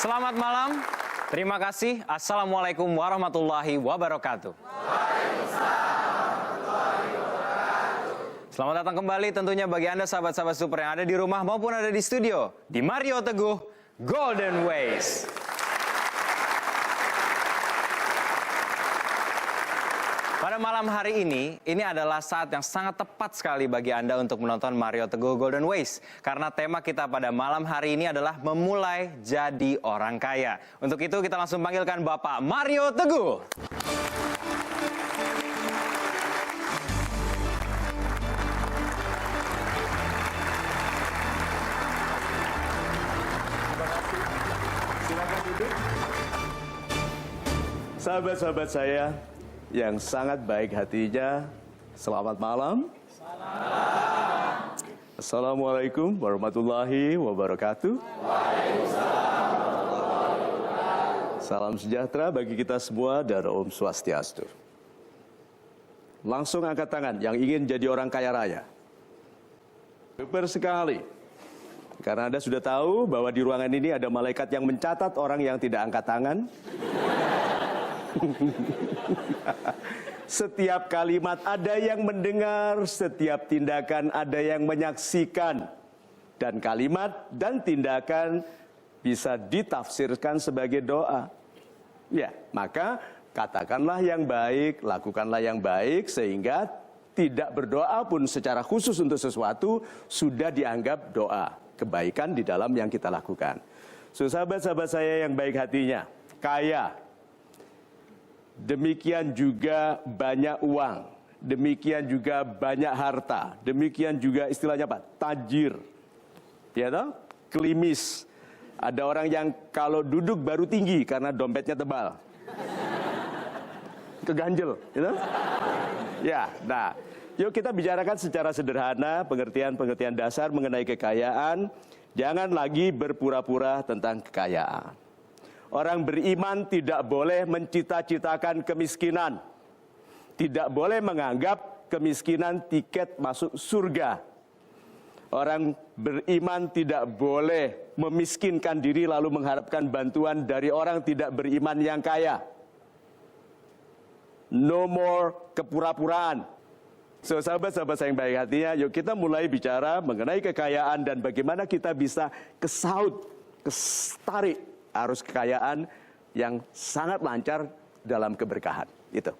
Selamat malam, terima kasih. Assalamualaikum warahmatullahi wabarakatuh. Selamat datang kembali tentunya bagi Anda sahabat-sahabat super yang ada di rumah maupun ada di studio. Di Mario Teguh, Golden Ways. Pada malam hari ini adalah saat yang sangat tepat sekali bagi Anda untuk menonton Mario Teguh Golden Ways. Karena tema kita pada malam hari ini adalah memulai jadi orang kaya. Untuk itu kita langsung panggilkan Bapak Mario Teguh. Silakan duduk. Sahabat-sahabat saya yang sangat baik hatinya, selamat malam. Assalamualaikum warahmatullahi wabarakatuh. Salam sejahtera bagi kita semua dan Om Swastiastu. Langsung angkat tangan yang ingin jadi orang kaya raya. Super sekali. Karena Anda sudah tahu bahwa di ruangan ini ada malaikat yang mencatat orang yang tidak angkat tangan. Setiap kalimat ada yang mendengar, setiap tindakan ada yang menyaksikan. Dan kalimat dan tindakan bisa ditafsirkan sebagai doa. Ya, maka katakanlah yang baik, lakukanlah yang baik, sehingga tidak berdoa pun secara khusus untuk sesuatu sudah dianggap doa. Kebaikan di dalam yang kita lakukan. So, sahabat-sahabat saya yang baik hatinya, kaya. Demikian juga banyak uang, demikian juga banyak harta, demikian juga istilahnya apa? Tajir, ya toh? Klimis. Ada orang yang kalau duduk baru tinggi karena dompetnya tebal, keganjel, gitu? Ya, nah, yuk kita bicarakan secara sederhana pengertian-pengertian dasar mengenai kekayaan. Jangan lagi berpura-pura tentang kekayaan. Orang beriman tidak boleh mencita-citakan kemiskinan. Tidak boleh menganggap kemiskinan tiket masuk surga. Orang beriman tidak boleh memiskinkan diri lalu mengharapkan bantuan dari orang tidak beriman yang kaya. No more kepura-puraan. So, sahabat-sahabat saya yang baik hatinya, yuk kita mulai bicara mengenai kekayaan dan bagaimana kita bisa kestarik arus kekayaan yang sangat lancar dalam keberkahan. Itu.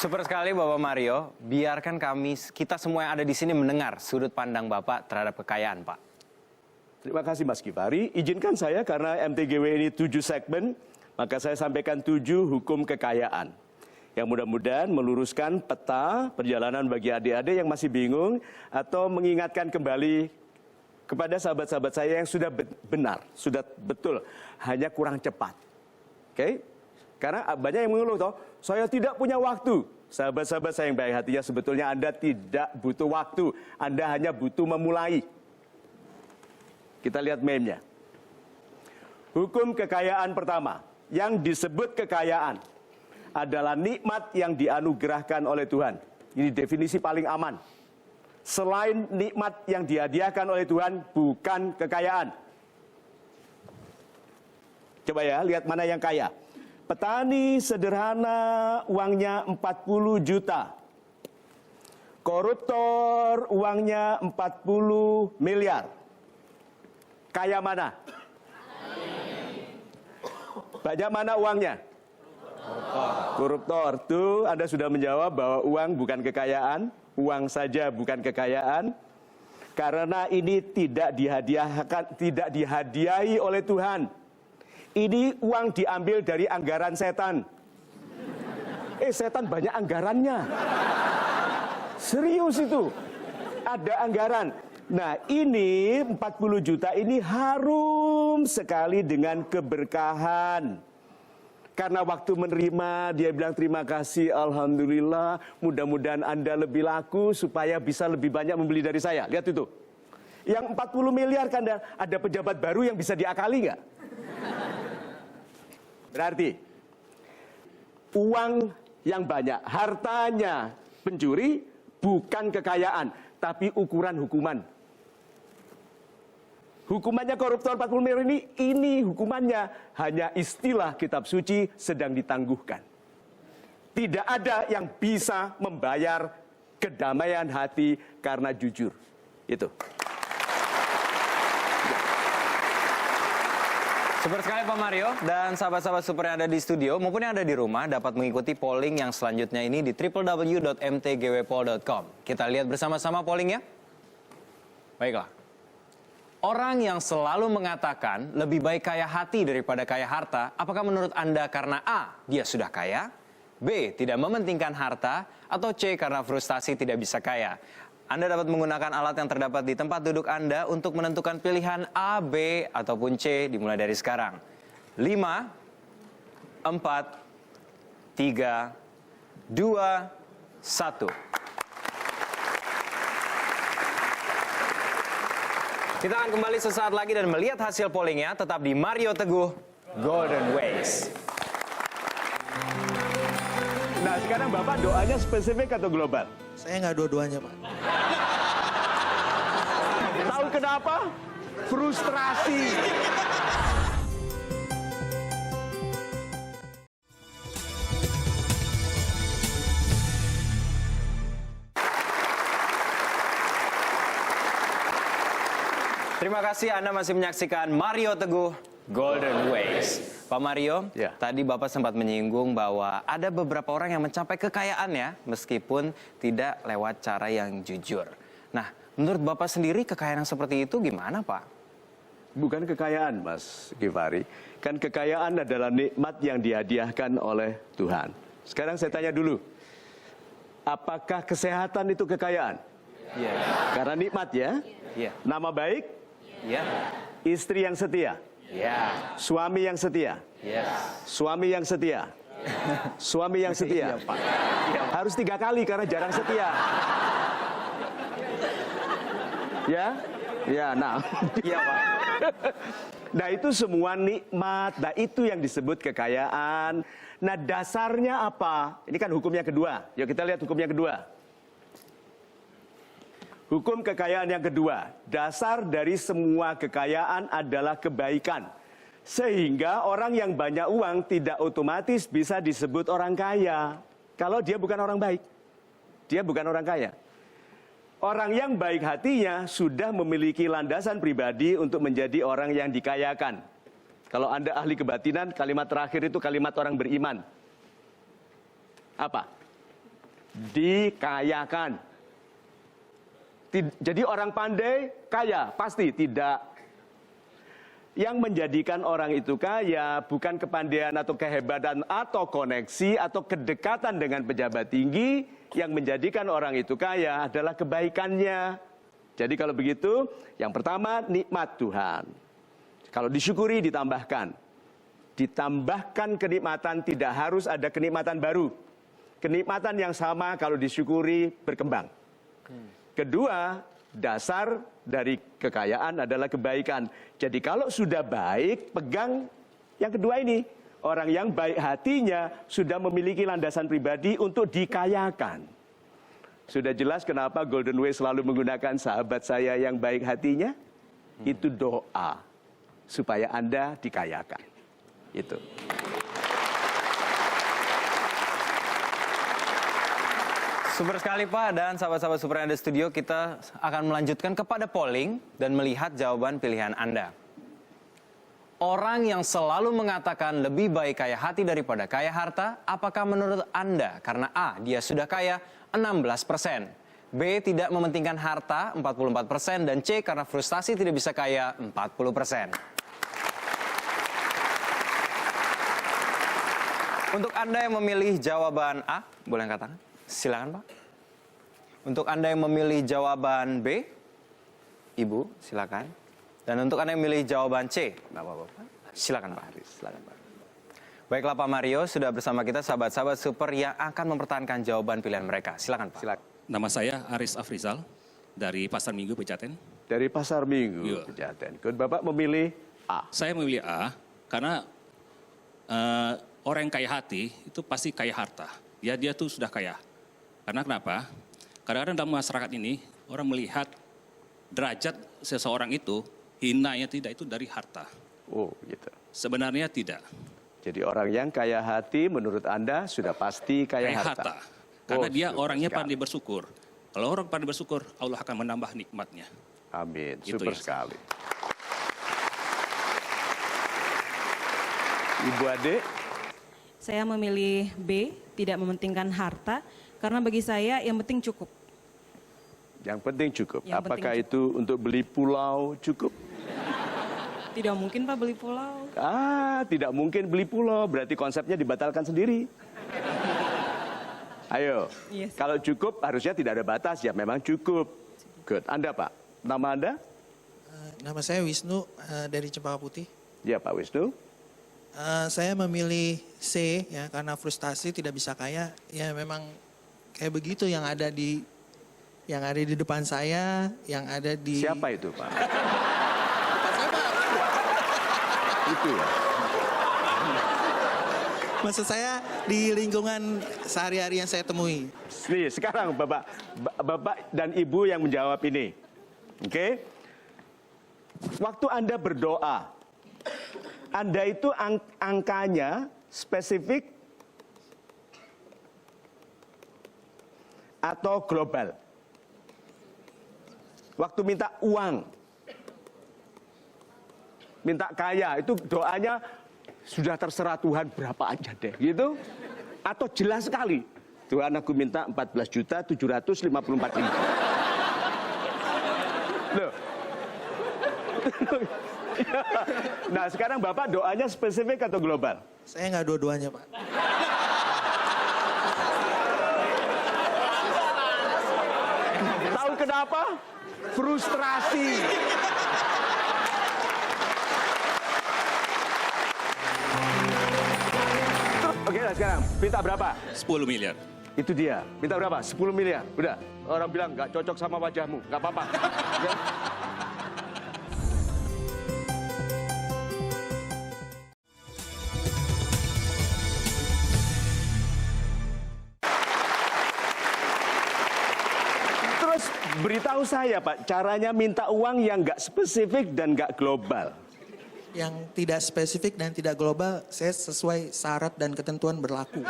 Super sekali Bapak Mario, biarkan kita semua yang ada di sini mendengar sudut pandang Bapak terhadap kekayaan, Pak. Terima kasih Mas Kifari. Izinkan saya karena MTGW ini 7 segmen, maka saya sampaikan 7 hukum kekayaan. Yang mudah-mudahan meluruskan peta perjalanan bagi adik-adik yang masih bingung atau mengingatkan kembali kepada sahabat-sahabat saya yang sudah benar, sudah betul, hanya kurang cepat. Oke? Karena banyak yang mengeluh toh, saya tidak punya waktu. Sahabat-sahabat saya yang baik hatinya, sebetulnya Anda tidak butuh waktu, Anda hanya butuh memulai. Kita lihat meme-nya. Hukum kekayaan pertama, yang disebut kekayaan adalah nikmat yang dianugerahkan oleh Tuhan. Ini definisi paling aman. Selain nikmat yang dihadiahkan oleh Tuhan, bukan kekayaan. Coba ya, lihat mana yang kaya. Petani sederhana uangnya 40 juta. Koruptor uangnya 40 miliar. Kaya mana? Banyak mana uangnya? Koruptor. Tuh Anda sudah menjawab bahwa uang bukan kekayaan, uang saja bukan kekayaan, karena ini tidak dihadiahi oleh Tuhan. Ini uang diambil dari anggaran setan. Setan banyak anggarannya. Serius itu. Ada anggaran. Nah, ini 40 juta ini harum sekali dengan keberkahan. Karena waktu menerima, dia bilang terima kasih, alhamdulillah, mudah-mudahan Anda lebih laku supaya bisa lebih banyak membeli dari saya. Lihat itu. Yang 40 miliar kan ada pejabat baru yang bisa diakali nggak? Berarti, uang yang banyak, hartanya pencuri bukan kekayaan, tapi ukuran hukuman. Hukumannya koruptor 40 miliar ini hukumannya hanya istilah kitab suci sedang ditangguhkan. Tidak ada yang bisa membayar kedamaian hati karena jujur. Itu. Super sekali Pak Mario dan sahabat-sahabat super yang ada di studio maupun yang ada di rumah dapat mengikuti polling yang selanjutnya ini di www.mtgwpol.com. Kita lihat bersama-sama pollingnya. Baiklah. Orang yang selalu mengatakan lebih baik kaya hati daripada kaya harta, apakah menurut Anda karena A, dia sudah kaya, B, tidak mementingkan harta, atau C, karena frustasi tidak bisa kaya? Anda dapat menggunakan alat yang terdapat di tempat duduk Anda untuk menentukan pilihan A, B, ataupun C dimulai dari sekarang. 5, 4, 3, 2, 1. Kita akan kembali sesaat lagi dan melihat hasil pollingnya tetap di Mario Teguh Golden Ways. Nah sekarang Bapak doanya spesifik atau global? Saya nggak dua-duanya, Pak. Tahu kenapa? Frustrasi. Terima kasih Anda masih menyaksikan Mario Teguh Golden Ways. Pak Mario, Ya. tadi Bapak sempat menyinggung bahwa ada beberapa orang yang mencapai kekayaannya meskipun tidak lewat cara yang jujur. Nah, menurut Bapak sendiri kekayaan yang seperti itu gimana Pak? Bukan kekayaan, Mas Givari. Kan kekayaan adalah nikmat yang dihadiahkan oleh Tuhan. Sekarang saya tanya dulu, apakah kesehatan itu kekayaan? Iya. Karena nikmat ya. Iya. Nama baik, Iya. istri yang setia, Iya. suami yang setia, Iya. suami yang setia, suami yang setia. Iya, Pak. Harus 3 kali karena jarang setia. Ya, ya, nah. Iya, Pak. Nah itu semua nikmat, nah itu yang disebut kekayaan. Nah dasarnya apa? Ini kan hukum yang kedua. Yuk kita lihat hukum yang kedua. Hukum kekayaan yang kedua, dasar dari semua kekayaan adalah kebaikan. Sehingga orang yang banyak uang tidak otomatis bisa disebut orang kaya. Kalau dia bukan orang baik, dia bukan orang kaya. Orang yang baik hatinya sudah memiliki landasan pribadi untuk menjadi orang yang dikayakan. Kalau Anda ahli kebatinan, kalimat terakhir itu kalimat orang beriman. Apa? Dikayakan. Jadi orang pandai kaya? Pasti tidak. Yang menjadikan orang itu kaya bukan kepandaian atau kehebatan atau koneksi atau kedekatan dengan pejabat tinggi. Yang menjadikan orang itu kaya adalah kebaikannya. Jadi kalau begitu, yang pertama nikmat Tuhan. Kalau disyukuri ditambahkan. Ditambahkan kenikmatan, tidak harus ada kenikmatan baru. Kenikmatan yang sama kalau disyukuri berkembang. Kedua, dasar dari kekayaan adalah kebaikan. Jadi kalau sudah baik, pegang yang kedua ini. Orang yang baik hatinya sudah memiliki landasan pribadi untuk dikayakan. Sudah jelas kenapa Golden Way selalu menggunakan sahabat saya yang baik hatinya? Itu doa supaya Anda dikayakan. Itu. Super sekali Pak, dan sahabat-sahabat super yang ada di studio, kita akan melanjutkan kepada polling dan melihat jawaban pilihan Anda. Orang yang selalu mengatakan lebih baik kaya hati daripada kaya harta, apakah menurut Anda? Karena A, dia sudah kaya 16%, B, tidak mementingkan harta 44%, dan C, karena frustasi tidak bisa kaya 40%. Untuk Anda yang memilih jawaban A, boleh angkat tangan? Silakan Pak. Untuk Anda yang memilih jawaban B, Ibu, silakan. Dan untuk Anda yang memilih jawaban C, silakan Pak Haris. Silakan Pak. Baiklah Pak Mario, sudah bersama kita sahabat-sahabat super yang akan mempertahankan jawaban pilihan mereka. Silakan Pak. Silakan. Nama saya Aris Afrizal dari Pasar Minggu Pejaten. Dari Pasar Minggu, Iya. Pejaten. Bapak memilih A. Saya memilih A karena orang yang kaya hati itu pasti kaya harta. Dia tuh sudah kaya. Karena kenapa? Kadang-kadang dalam masyarakat ini orang melihat derajat seseorang itu hinanya tidak itu dari harta. Oh, gitu. Sebenarnya tidak. Jadi orang yang kaya hati menurut Anda sudah pasti kaya Kayak harta. harta. Karena dia super orangnya sekali. pandai bersyukur. Kalau orang pandai bersyukur, Allah akan menambah nikmatnya. Amin, Gitu super ya. sekali. Ibu Ade, Saya memilih B, tidak mementingkan harta, karena bagi saya yang penting cukup. yang penting cukup. Yang penting Apakah cukup. itu untuk beli pulau cukup? Tidak mungkin Pak beli pulau. Tidak mungkin beli pulau, berarti konsepnya dibatalkan sendiri. Ayo, Yes. kalau cukup harusnya tidak ada batas, ya memang cukup. Good. Anda Pak, nama Anda? Nama saya Wisnu dari Cempaka Putih. Ya Pak Wisnu. Saya memilih C ya karena frustasi tidak bisa kaya. Ya memang kayak begitu yang ada di depan saya, yang ada di Siapa itu Pak? Itu ya. Maksud saya di lingkungan sehari-hari yang saya temui. Nih, sekarang Bapak dan Ibu yang menjawab ini. Oke? Waktu Anda berdoa, Anda itu angkanya spesifik atau global? Waktu minta uang, minta kaya, itu doanya sudah terserah Tuhan berapa aja deh, gitu? Atau jelas sekali, Tuhan aku minta 14.754.000. Loh. Nah sekarang Bapak doanya spesifik atau global? Saya nggak dua-duanya Pak. Tahu kenapa? Frustrasi. Oke lah sekarang, minta berapa? 10 miliar. Itu dia, minta berapa? 10 miliar. Udah, orang bilang nggak cocok sama wajahmu, nggak apa-apa. Ya. Terus beritahu saya Pak, caranya minta uang yang nggak spesifik dan nggak global. Yang tidak spesifik dan tidak global, saya sesuai syarat dan ketentuan berlaku.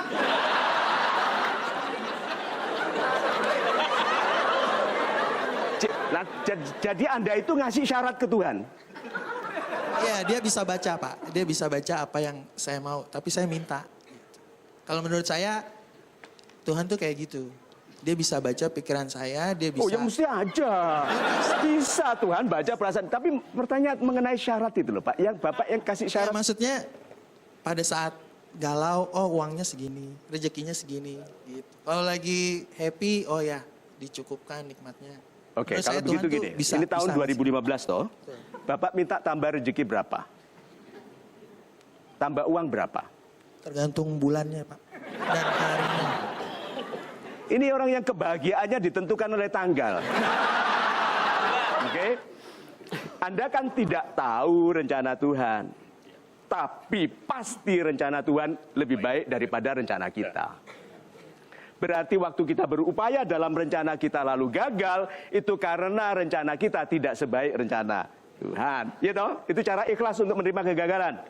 Nah, jadi Anda itu ngasih syarat ke Tuhan? Ya, dia bisa baca Pak. Dia bisa baca apa yang saya mau, tapi saya minta. Kalau menurut saya, Tuhan tuh kayak gitu. Dia bisa baca pikiran saya, dia bisa... Oh ya mesti aja. Bisa Tuhan baca perasaan. Tapi pertanyaan mengenai syarat itu loh Pak. Yang Bapak yang kasih Ya, syarat. maksudnya pada saat galau, oh uangnya segini, rezekinya segini. Gitu. Kalau lagi happy, oh ya dicukupkan nikmatnya. Oke, Menurut kalau saya begitu Tuhan gini. tuh bisa, Ini tahun bisa. 2015 toh. Bapak minta tambah rezeki berapa? Tambah uang berapa? Tergantung bulannya Pak. Dan harinya. Ini orang yang kebahagiaannya ditentukan oleh tanggal. Oke? Anda kan tidak tahu rencana Tuhan. Tapi pasti rencana Tuhan lebih baik daripada rencana kita. Berarti waktu kita berupaya dalam rencana kita lalu gagal, itu karena rencana kita tidak sebaik rencana Tuhan. Ya toh? Itu cara ikhlas untuk menerima kegagalan.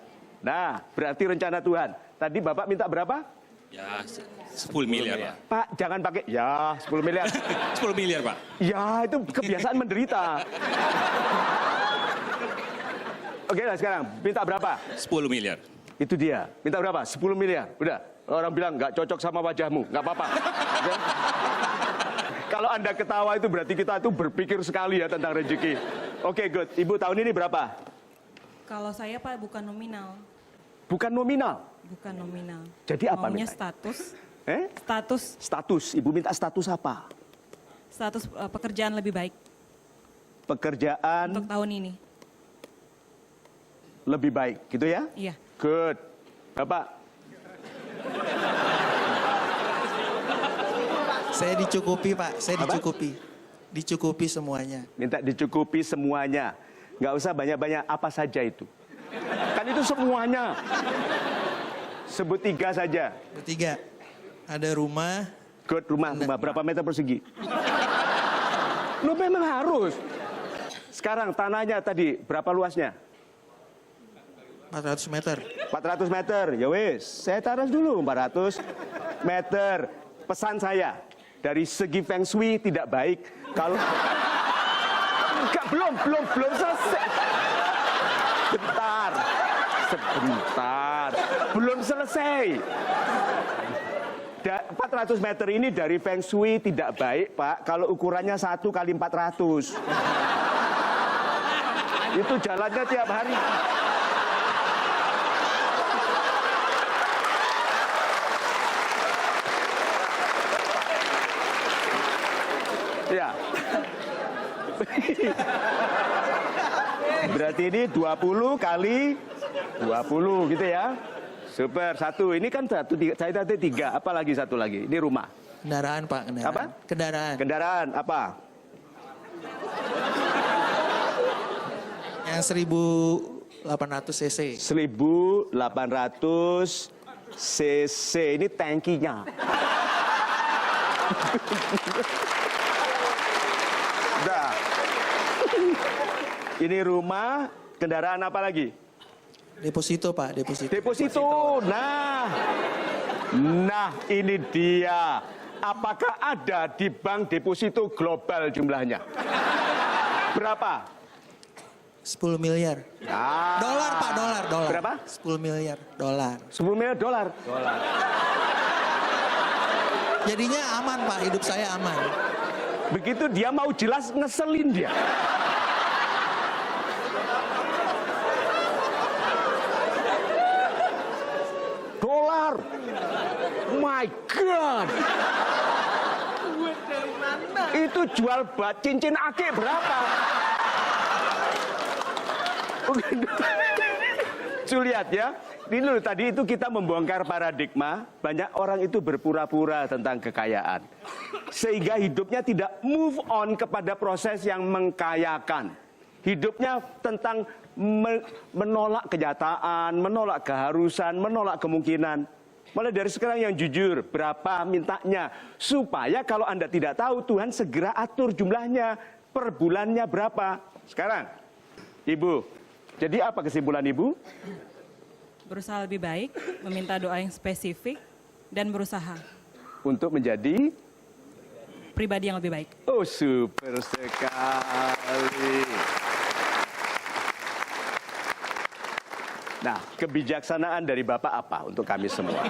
Nah, berarti rencana Tuhan. Tadi Bapak minta berapa? Ya, 10 miliar Pak. Pak, jangan pakai ya 10 miliar. 10 miliar Pak. Ya, itu kebiasaan menderita. Oke lah sekarang, minta berapa? 10 miliar. Itu dia. Minta berapa? 10 miliar. Udah. Orang bilang nggak cocok sama wajahmu. Nggak apa-apa. Ya? Kalau Anda ketawa itu berarti kita tuh berpikir sekali ya tentang rezeki. Oke, good. Ibu tahun ini berapa? Kalau saya Pak bukan nominal. Bukan nominal. Bukan nominal. Jadi apa Maunya mintanya? status. Eh? Status. Status. Ibu minta status apa? Status pekerjaan lebih baik Pekerjaan untuk tahun ini. lebih baik, gitu ya? Iya. Good. Bapak, Saya dicukupi Pak, saya Apa? dicukupi. Dicukupi semuanya. minta dicukupi semuanya. Nggak usah banyak-banyak, apa saja itu. Kan itu semuanya. Sebut 3 saja. Bertiga, ada rumah, Good, rumah berapa meter persegi? Lu memang harus. Sekarang tanahnya tadi berapa luasnya? 400 meter. 400 meter. Ya wis, saya taruh dulu 400 meter. Pesan saya, dari segi feng shui tidak baik kalau enggak, belum selesai. Sebentar. Belum selesai. 400 meter ini dari feng shui tidak baik, Pak, kalau ukurannya 1 kali 400. Itu jalannya tiap hari. Ya. Berarti ini 20 kali 20 gitu ya. Super, 1. Ini kan 1, saya tadi 3. Apa lagi satu lagi? Ini rumah. Kendaraan, Pak. Kendaraan. Apa? Kendaraan. Kendaraan, apa? Yang 1800 cc. 1800 cc. Ini tangkinya. Udah. Ini rumah, kendaraan apa lagi? Deposito, Pak. Deposito. Deposito. Nah, ini dia. Apakah ada di bank deposito global jumlahnya? Berapa? 10 miliar. Ah. Dolar, Pak. Dolar. Berapa? 10 miliar dolar. 10 miliar dolar. Jadinya aman, Pak. Hidup saya aman. Begitu dia mau jelas, ngeselin dia. Dolar. My God. Itu jual cincin akik berapa? Lihat ya. Ini loh, tadi itu kita membongkar paradigma. Banyak orang itu berpura-pura tentang kekayaan. Sehingga hidupnya tidak move on kepada proses yang mengkayakan. Hidupnya tentang menolak kenyataan, menolak keharusan, menolak kemungkinan. Mulai dari sekarang yang jujur, berapa mintanya. Supaya kalau Anda tidak tahu, Tuhan segera atur jumlahnya, per bulannya berapa. Sekarang, Ibu, jadi apa kesimpulan Ibu? Berusaha lebih baik, meminta doa yang spesifik, dan berusaha Untuk menjadi pribadi yang lebih baik. Oh, super sekali. Nah, kebijaksanaan dari Bapak apa untuk kami semua?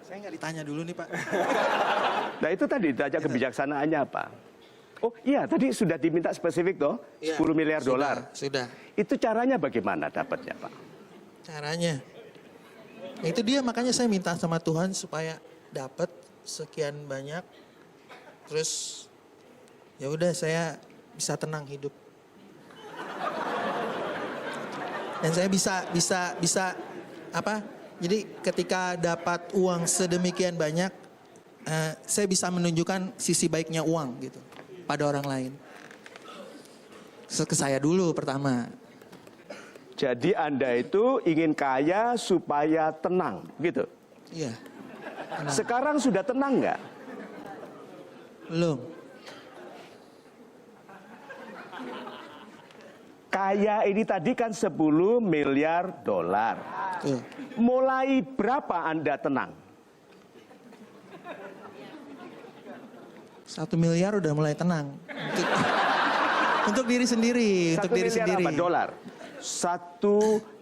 Saya nggak ditanya dulu nih, Pak. Nah, itu tadi ditanya kebijaksanaannya apa? Oh iya, tadi sudah diminta spesifik toh, 10 miliar dolar. Sudah. Itu caranya bagaimana dapatnya, Pak? Caranya. Nah, itu dia, makanya saya minta sama Tuhan supaya dapat sekian banyak. Terus ya udah, saya bisa tenang hidup. Dan saya bisa apa? Jadi ketika dapat uang sedemikian banyak, saya bisa menunjukkan sisi baiknya uang gitu pada orang lain. Ke saya dulu pertama. Jadi Anda itu ingin kaya supaya tenang, gitu? Iya. Tenang. Sekarang sudah tenang nggak? Belum. Kaya ini tadi kan 10 miliar dolar. Tuh. Mulai berapa Anda tenang? 1 miliar udah mulai tenang. Untuk diri sendiri. 1 Untuk diri miliar sendiri. apa? Dolar. 1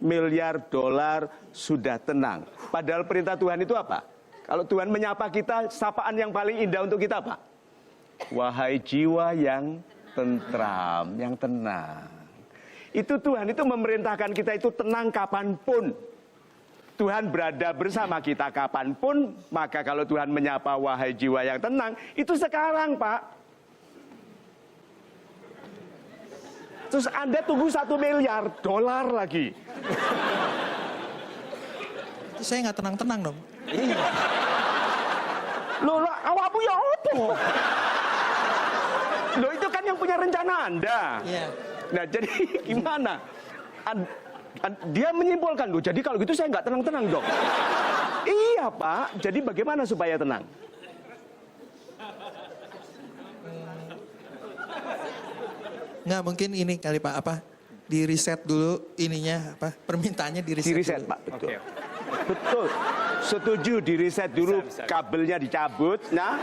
miliar dolar sudah tenang. Padahal perintah Tuhan itu apa? Kalau Tuhan menyapa kita, sapaan yang paling indah untuk kita apa? Wahai jiwa yang tentram, yang tenang. Itu Tuhan itu memerintahkan kita itu tenang kapanpun. Tuhan berada bersama kita kapanpun. Maka kalau Tuhan menyapa wahai jiwa yang tenang, itu sekarang, Pak. Terus Anda tunggu 1 miliar dolar lagi. Saya nggak tenang-tenang dong. Loh, awakmu ya apa? Loh, itu kan yang punya rencana Anda. Iya. Nah, jadi gimana? Dia menyimpulkan, loh, jadi kalau gitu saya nggak tenang-tenang dong. Iya, Pak. Jadi bagaimana supaya tenang? Nggak, mungkin ini kali Pak, apa? Di reset dulu ininya, apa? Permintaannya di reset Di reset dulu. Pak, betul. Betul. Setuju di reset dulu, kabelnya dicabut. Nah.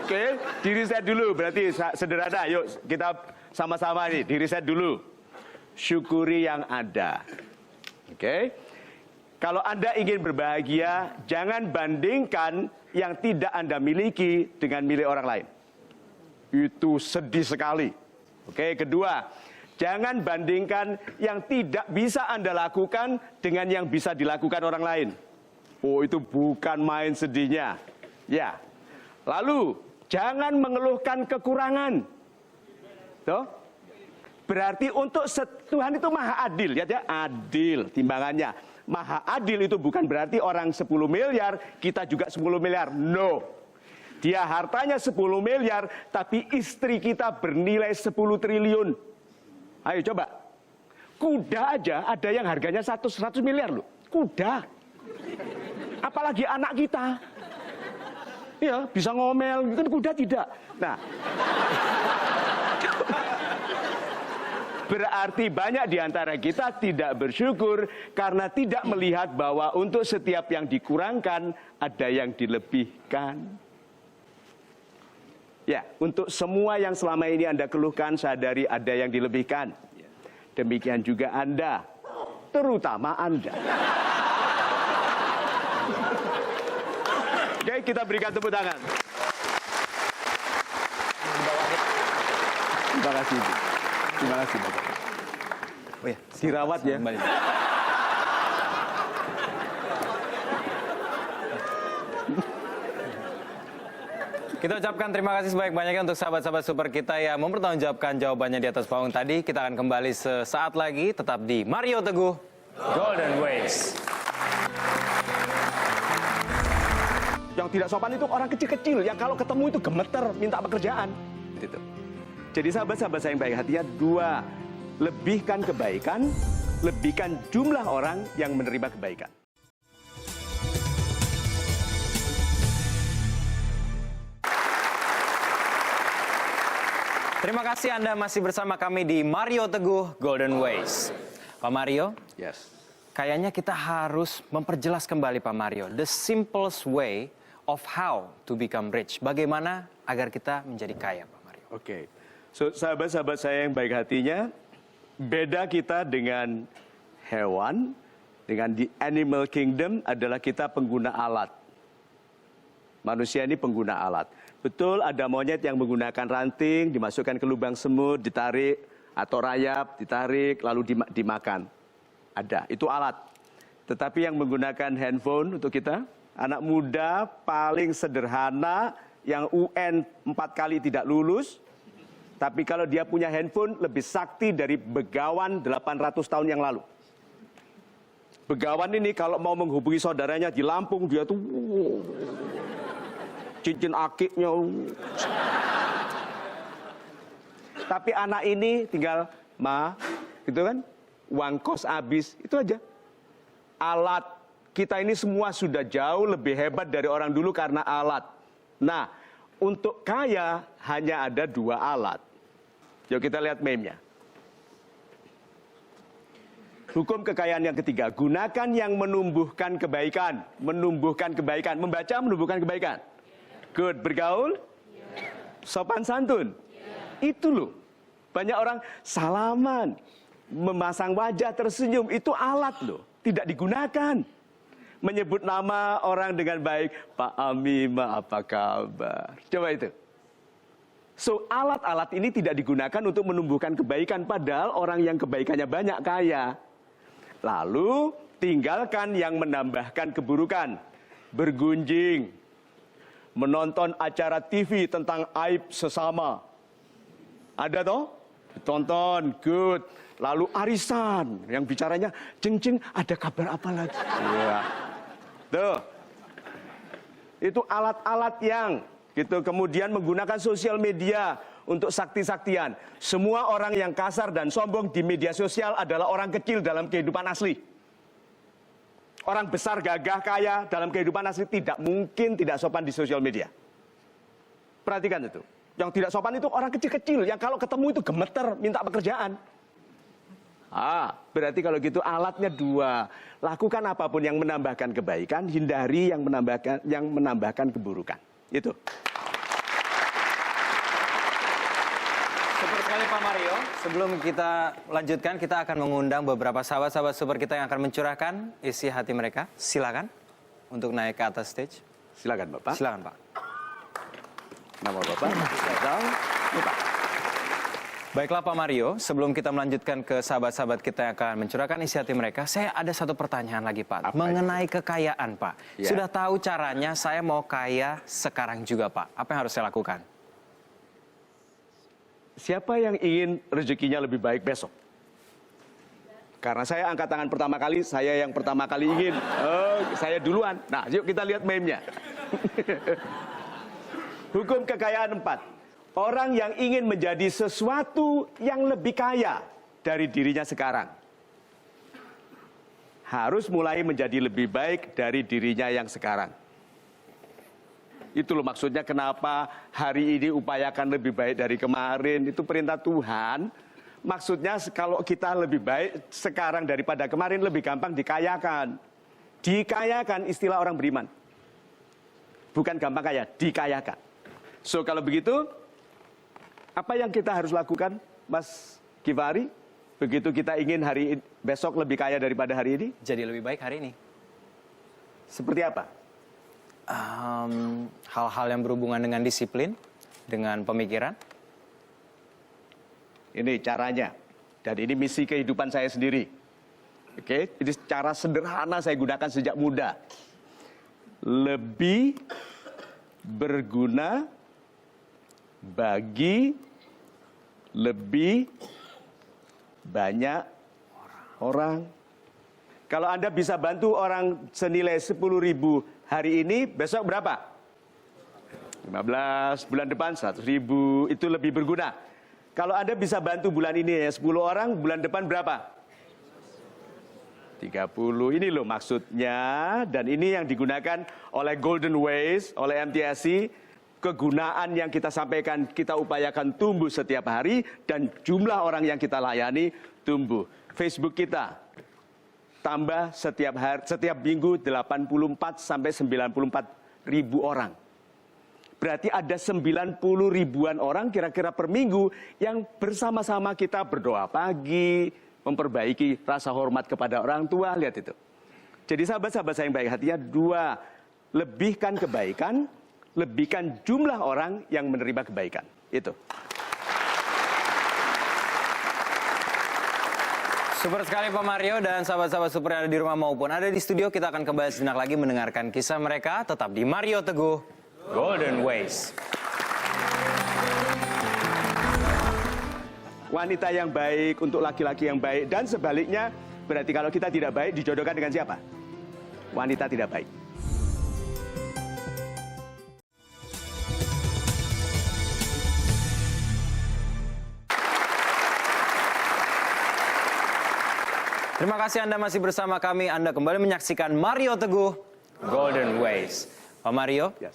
Oke, di reset dulu. Berarti sederhana. Yuk kita sama-sama nih, di reset dulu. Syukuri yang ada. Oke. Kalau Anda ingin berbahagia, jangan bandingkan yang tidak Anda miliki dengan milik orang lain. Itu sedih sekali. Oke, kedua, jangan bandingkan yang tidak bisa Anda lakukan dengan yang bisa dilakukan orang lain. Oh, itu bukan main sedihnya. Ya. Lalu, jangan mengeluhkan kekurangan. Tuh. Berarti untuk Tuhan itu maha adil. Lihat ya, adil timbangannya. Maha adil itu bukan berarti orang 10 miliar, kita juga 10 miliar. No. Dia hartanya 10 miliar, tapi istri kita bernilai 10 triliun. Ayo coba. Kuda aja ada yang harganya 100 miliar loh. Kuda. Apalagi anak kita. Ya, bisa ngomel, kan kuda tidak. Nah. Berarti banyak di antara kita tidak bersyukur karena tidak melihat bahwa untuk setiap yang dikurangkan ada yang dilebihkan. Ya, untuk semua yang selama ini Anda keluhkan, sadari ada yang dilebihkan. Demikian juga Anda, terutama Anda. Oke, kita berikan tepuk tangan. Terima kasih, Bu. Terima kasih, Bapak. Oh ya, Dirawat ya. kembali. Kita ucapkan terima kasih sebanyak-banyaknya untuk sahabat-sahabat super kita yang mempertanggungjawabkan jawabannya di atas panggung tadi. Kita akan kembali sesaat lagi, tetap di Mario Teguh Golden Ways. Yang tidak sopan itu orang kecil-kecil yang kalau ketemu itu gemeter minta pekerjaan. Gitu. Jadi sahabat-sahabat saya yang baik hatinya, dua, lebihkan kebaikan, lebihkan jumlah orang yang menerima kebaikan. Terima kasih Anda masih bersama kami di Mario Teguh Golden Ways. Pak Mario, Yes. kayaknya kita harus memperjelas kembali Pak Mario, the simplest way of how to become rich. Bagaimana agar kita menjadi kaya Pak Mario? Oke. So, sahabat-sahabat saya yang baik hatinya, beda kita dengan hewan, dengan di animal kingdom adalah kita pengguna alat. Manusia ini pengguna alat. Betul ada monyet yang menggunakan ranting, dimasukkan ke lubang semut, ditarik, atau rayap, ditarik, lalu dimakan. Ada, itu alat. Tetapi yang menggunakan handphone untuk kita, anak muda paling sederhana, yang UN 4 kali tidak lulus, tapi kalau dia punya handphone lebih sakti dari begawan 800 tahun yang lalu. Begawan ini kalau mau menghubungi saudaranya di Lampung, dia tuh cincin akiknya. Tapi anak ini tinggal gitu kan, uang kos habis, itu aja. Alat kita ini semua sudah jauh lebih hebat dari orang dulu karena alat. Nah, untuk kaya hanya ada 2 alat. Yuk kita lihat meme-nya. Hukum kekayaan yang ketiga, gunakan yang menumbuhkan kebaikan. Menumbuhkan kebaikan, membaca menumbuhkan kebaikan. Good, bergaul, sopan santun. Itu loh. Banyak orang salaman, memasang wajah tersenyum, itu alat loh. Tidak digunakan. Menyebut nama orang dengan baik, Pak Amima apa kabar? Coba itu. So, alat-alat ini tidak digunakan untuk menumbuhkan kebaikan, padahal orang yang kebaikannya banyak kaya. Lalu, tinggalkan yang menambahkan keburukan. Bergunjing, menonton acara TV tentang aib sesama. Ada toh? Tonton, good. Lalu arisan, yang bicaranya, jeng-jeng ada kabar apa lagi? Ya. Tuh. Itu alat-alat yang gitu, kemudian menggunakan sosial media untuk sakti-saktian. Semua orang yang kasar dan sombong di media sosial adalah orang kecil dalam kehidupan asli. Orang besar, gagah, kaya dalam kehidupan asli tidak mungkin tidak sopan di sosial media. perhatikan itu. Yang tidak sopan itu orang kecil-kecil, yang kalau ketemu itu gemeter, minta pekerjaan. Berarti kalau gitu alatnya 2. Lakukan apapun yang menambahkan kebaikan, hindari yang menambahkan keburukan. Itu. Super sekali Pak Mario. Sebelum kita lanjutkan, kita akan mengundang beberapa sahabat-sahabat super kita yang akan mencurahkan isi hati mereka. Silakan untuk naik ke atas stage. Silakan Bapak. Silakan Pak. Nama Bapak? Bapak. Baiklah Pak Mario, sebelum kita melanjutkan ke sahabat-sahabat kita yang akan mencurahkan isi hati mereka, saya ada satu pertanyaan lagi Pak. Apa mengenai kekayaan Pak. Ya. Sudah tahu caranya, saya mau kaya sekarang juga Pak. Apa yang harus saya lakukan? Siapa yang ingin rezekinya lebih baik besok? Karena saya angkat tangan pertama kali, saya yang pertama kali ingin. Saya duluan. Nah, yuk kita lihat meme-nya. Hukum kekayaan 4. Orang yang ingin menjadi sesuatu yang lebih kaya dari dirinya sekarang harus mulai menjadi lebih baik dari dirinya yang sekarang. Itu loh maksudnya kenapa hari ini upayakan lebih baik dari kemarin. Itu perintah Tuhan. Maksudnya kalau kita lebih baik sekarang daripada kemarin, lebih gampang dikayakan. Dikayakan istilah orang beriman. Bukan gampang kaya, dikayakan. So kalau begitu, apa yang kita harus lakukan, Mas Givari? Begitu kita ingin besok lebih kaya daripada hari ini? Jadi lebih baik hari ini. Seperti apa? Hal-hal yang berhubungan dengan disiplin, dengan pemikiran. Ini caranya. Dan ini misi kehidupan saya sendiri. Oke, ini cara sederhana saya gunakan sejak muda. Lebih berguna bagi lebih banyak orang. Kalau Anda bisa bantu orang senilai 10.000 hari ini, besok berapa? 15, bulan depan 100.000, itu lebih berguna. Kalau Anda bisa bantu bulan ini ya 10 orang, bulan depan berapa? 30, ini loh maksudnya. Dan ini yang digunakan oleh Golden Ways, oleh MTSC. Kegunaan yang kita sampaikan, kita upayakan tumbuh setiap hari. Dan jumlah orang yang kita layani tumbuh. Facebook kita tambah setiap minggu 84 sampai 94 ribu orang. Berarti ada 90 ribuan orang kira-kira per minggu yang bersama-sama kita berdoa pagi, memperbaiki rasa hormat kepada orang tua, lihat itu. Jadi sahabat-sahabat saya yang baik hatinya, 2, lebihkan kebaikan, lebihkan jumlah orang yang menerima kebaikan. Itu. Super sekali Pak Mario dan sahabat-sahabat super yang ada di rumah maupun ada di studio. Kita akan kembali sejenak lagi mendengarkan kisah mereka tetap di Mario Teguh Golden Ways. Wanita yang baik untuk laki-laki yang baik. Dan sebaliknya, berarti kalau kita tidak baik dijodohkan dengan siapa? Wanita tidak baik. Terima kasih Anda masih bersama kami. Anda kembali menyaksikan Mario Teguh Golden Ways. Pak Mario, Yes.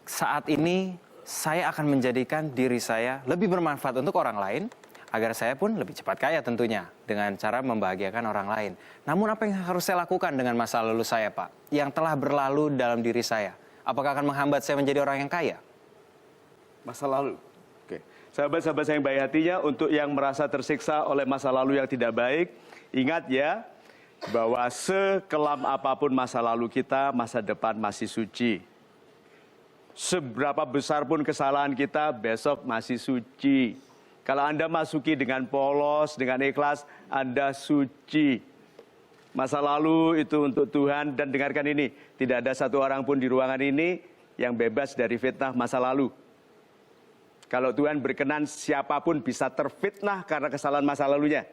saat ini saya akan menjadikan diri saya lebih bermanfaat untuk orang lain, agar saya pun lebih cepat kaya tentunya, dengan cara membahagiakan orang lain. Namun apa yang harus saya lakukan dengan masa lalu saya, Pak, yang telah berlalu dalam diri saya? Apakah akan menghambat saya menjadi orang yang kaya? Masa lalu. Oke. Sahabat-sahabat saya yang baik hatinya, untuk yang merasa tersiksa oleh masa lalu yang tidak baik, ingat ya, bahwa sekelam apapun masa lalu kita, masa depan masih suci. Seberapa besar pun kesalahan kita, besok masih suci. Kalau Anda masuki dengan polos, dengan ikhlas, Anda suci. Masa lalu itu untuk Tuhan, dan dengarkan ini, tidak ada satu orang pun di ruangan ini yang bebas dari fitnah masa lalu. Kalau Tuhan berkenan, siapapun bisa terfitnah karena kesalahan masa lalunya.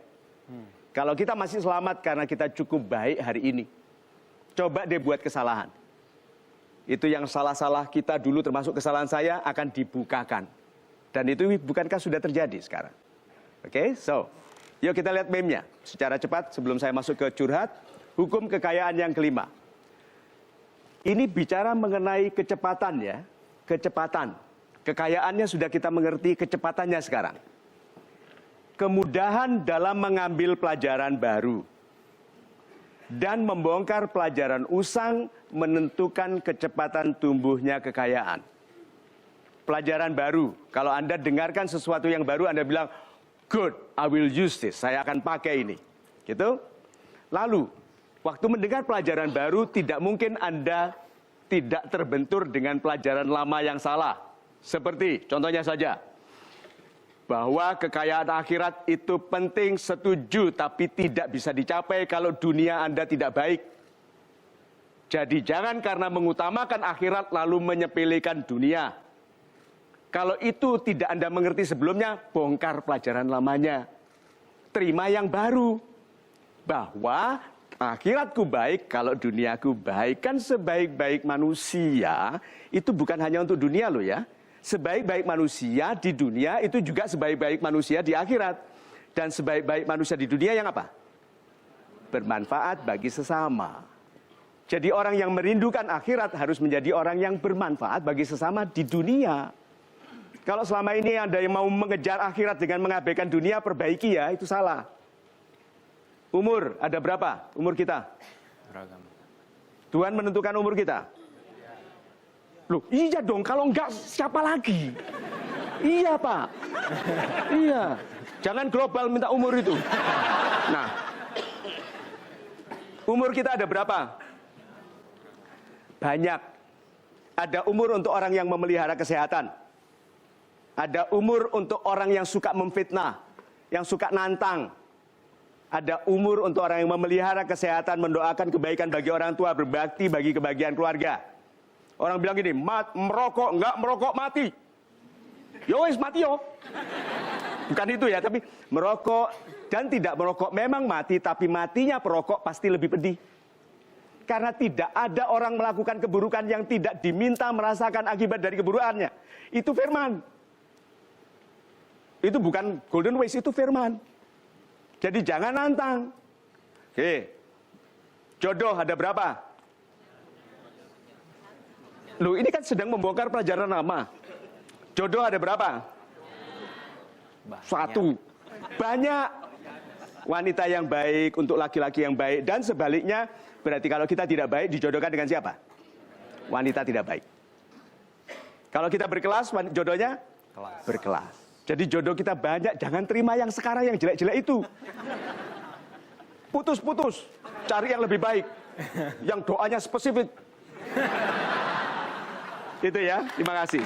Kalau kita masih selamat karena kita cukup baik hari ini. Coba deh buat kesalahan. Itu yang salah-salah kita dulu, termasuk kesalahan saya, akan dibukakan. Dan itu bukankah sudah terjadi sekarang? Oke, so, yuk kita lihat meme-nya secara cepat sebelum saya masuk ke curhat. Hukum kekayaan yang kelima. Ini bicara mengenai kecepatan ya. Kecepatan. Kekayaannya sudah kita mengerti, kecepatannya sekarang. Kemudahan dalam mengambil pelajaran baru. Dan membongkar pelajaran usang menentukan kecepatan tumbuhnya kekayaan. Pelajaran baru, kalau Anda dengarkan sesuatu yang baru, Anda bilang, good, I will use this, saya akan pakai ini. Gitu. Lalu, waktu mendengar pelajaran baru, tidak mungkin Anda tidak terbentur dengan pelajaran lama yang salah. Seperti, contohnya saja, bahwa kekayaan akhirat itu penting, setuju, tapi tidak bisa dicapai kalau dunia Anda tidak baik. Jadi jangan karena mengutamakan akhirat lalu menyepelekan dunia. Kalau itu tidak Anda mengerti sebelumnya, bongkar pelajaran lamanya. Terima yang baru. Bahwa akhiratku baik kalau duniaku baik. Kan sebaik-baik manusia itu bukan hanya untuk dunia loh ya. Sebaik-baik manusia di dunia itu juga sebaik-baik manusia di akhirat. Dan sebaik-baik manusia di dunia yang apa? Bermanfaat bagi sesama. Jadi orang yang merindukan akhirat harus menjadi orang yang bermanfaat bagi sesama di dunia. Kalau selama ini Anda yang mau mengejar akhirat dengan mengabaikan dunia, perbaiki ya, itu salah. Umur, ada berapa umur kita? Beragam. Tuhan menentukan umur kita. Loh, iya dong, kalau enggak siapa lagi? Iya, Pak. Iya. Jangan global minta umur itu. Nah, umur kita ada berapa? Banyak. Ada umur untuk orang yang memelihara kesehatan. Ada umur untuk orang yang suka memfitnah, yang suka nantang. Ada umur untuk orang yang memelihara kesehatan, mendoakan kebaikan bagi orang tua, berbakti bagi kebahagiaan keluarga. Orang bilang gini, merokok, enggak merokok mati. Yowes mati yo. Bukan itu ya, tapi merokok dan tidak merokok memang mati, tapi matinya perokok pasti lebih pedih. Karena tidak ada orang melakukan keburukan yang tidak diminta merasakan akibat dari keburukannya. Itu firman. Itu bukan golden ways, itu firman. Jadi jangan nantang. Oke. Jodoh ada berapa? Loh, ini kan sedang membongkar pelajaran lama. Jodoh ada berapa? Satu. Banyak. Wanita yang baik untuk laki-laki yang baik. Dan sebaliknya, berarti kalau kita tidak baik, dijodohkan dengan siapa? Wanita tidak baik. Kalau kita berkelas, jodohnya? Berkelas. Jadi jodoh kita banyak, jangan terima yang sekarang yang jelek-jelek itu. Putus-putus, cari yang lebih baik. Yang doanya spesifik. Itu ya, terima kasih.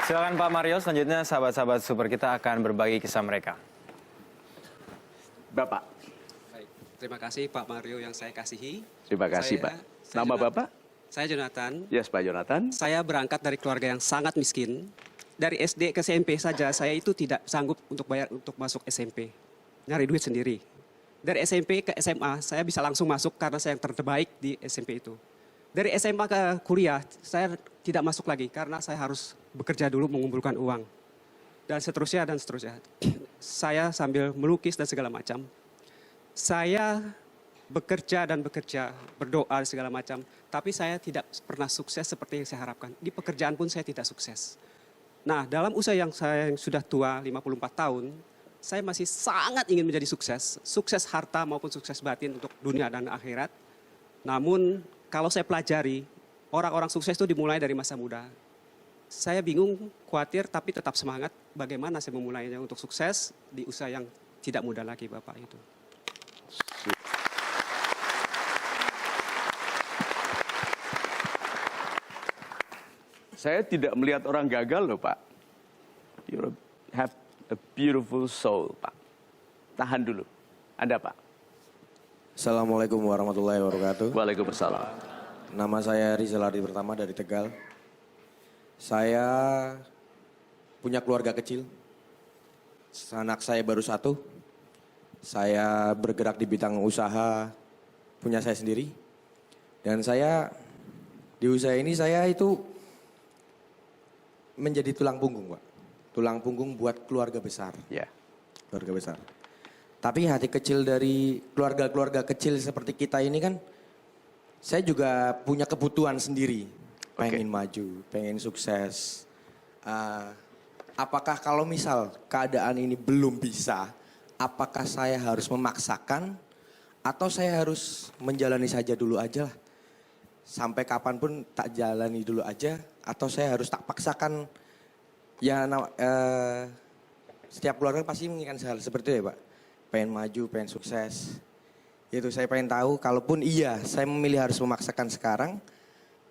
Silakan Pak Mario, selanjutnya sahabat-sahabat super kita akan berbagi kisah mereka. Bapak. Baik, terima kasih Pak Mario yang saya kasihi. Terima kasih, Pak. Nama Bapak? Saya Jonathan. Yes, Pak Jonathan. Saya berangkat dari keluarga yang sangat miskin. Dari SD ke SMP saja saya itu tidak sanggup untuk bayar untuk masuk SMP. Nyari duit sendiri. Dari SMP ke SMA saya bisa langsung masuk karena saya yang terbaik di SMP itu. Dari SMA ke kuliah saya tidak masuk lagi karena saya harus bekerja dulu mengumpulkan uang. Dan seterusnya dan seterusnya. Saya sambil melukis dan segala macam. Saya bekerja dan bekerja, berdoa segala macam. Tapi saya tidak pernah sukses seperti yang saya harapkan. Di pekerjaan pun saya tidak sukses. Nah, dalam usia yang saya yang sudah tua, 54 tahun, saya masih sangat ingin menjadi sukses. Sukses harta maupun sukses batin untuk dunia dan akhirat. Namun, kalau saya pelajari, orang-orang sukses itu dimulai dari masa muda. Saya bingung, khawatir, tapi tetap semangat. Bagaimana saya memulainya untuk sukses di usia yang tidak muda lagi, Bapak itu. Saya tidak melihat orang gagal loh, Pak. You have a beautiful soul, Pak. Tahan dulu. Anda, Pak. Assalamualaikum warahmatullahi wabarakatuh. Waalaikumsalam. Nama saya Rizal Ardi Pertama dari Tegal. Saya punya keluarga kecil. Anak saya baru satu. Saya bergerak di bidang usaha punya saya sendiri. Dan saya di usaha ini saya itu menjadi tulang punggung, Pak. Tulang punggung buat keluarga besar. Ya. Keluarga besar. Tapi hati kecil dari keluarga-keluarga kecil seperti kita ini kan Saya juga punya kebutuhan sendiri. Pengen maju, pengen sukses. Apakah kalau misal keadaan ini belum bisa, apakah saya harus memaksakan atau saya harus menjalani saja dulu aja lah. Sampai kapanpun tak jalani dulu aja atau saya harus tak paksakan. Ya setiap keluarga pasti menginginkan hal seperti itu ya Pak. Pengen maju, pengen sukses. Itu saya pengen tahu, kalaupun iya saya memilih harus memaksakan sekarang,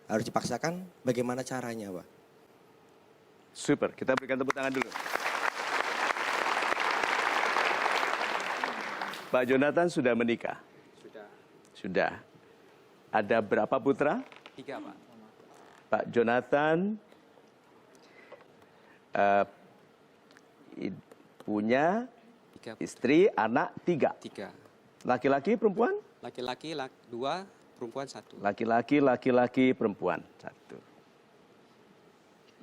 harus dipaksakan, bagaimana caranya Pak? Super, kita berikan tepuk tangan dulu. Pak Jonathan sudah menikah? Sudah. Ada berapa putra? 3 Pak. Pak Jonathan punya 3. istri, anak 3. 3. Laki-laki, perempuan? Laki-laki 2, perempuan 1. Laki-laki, perempuan 1.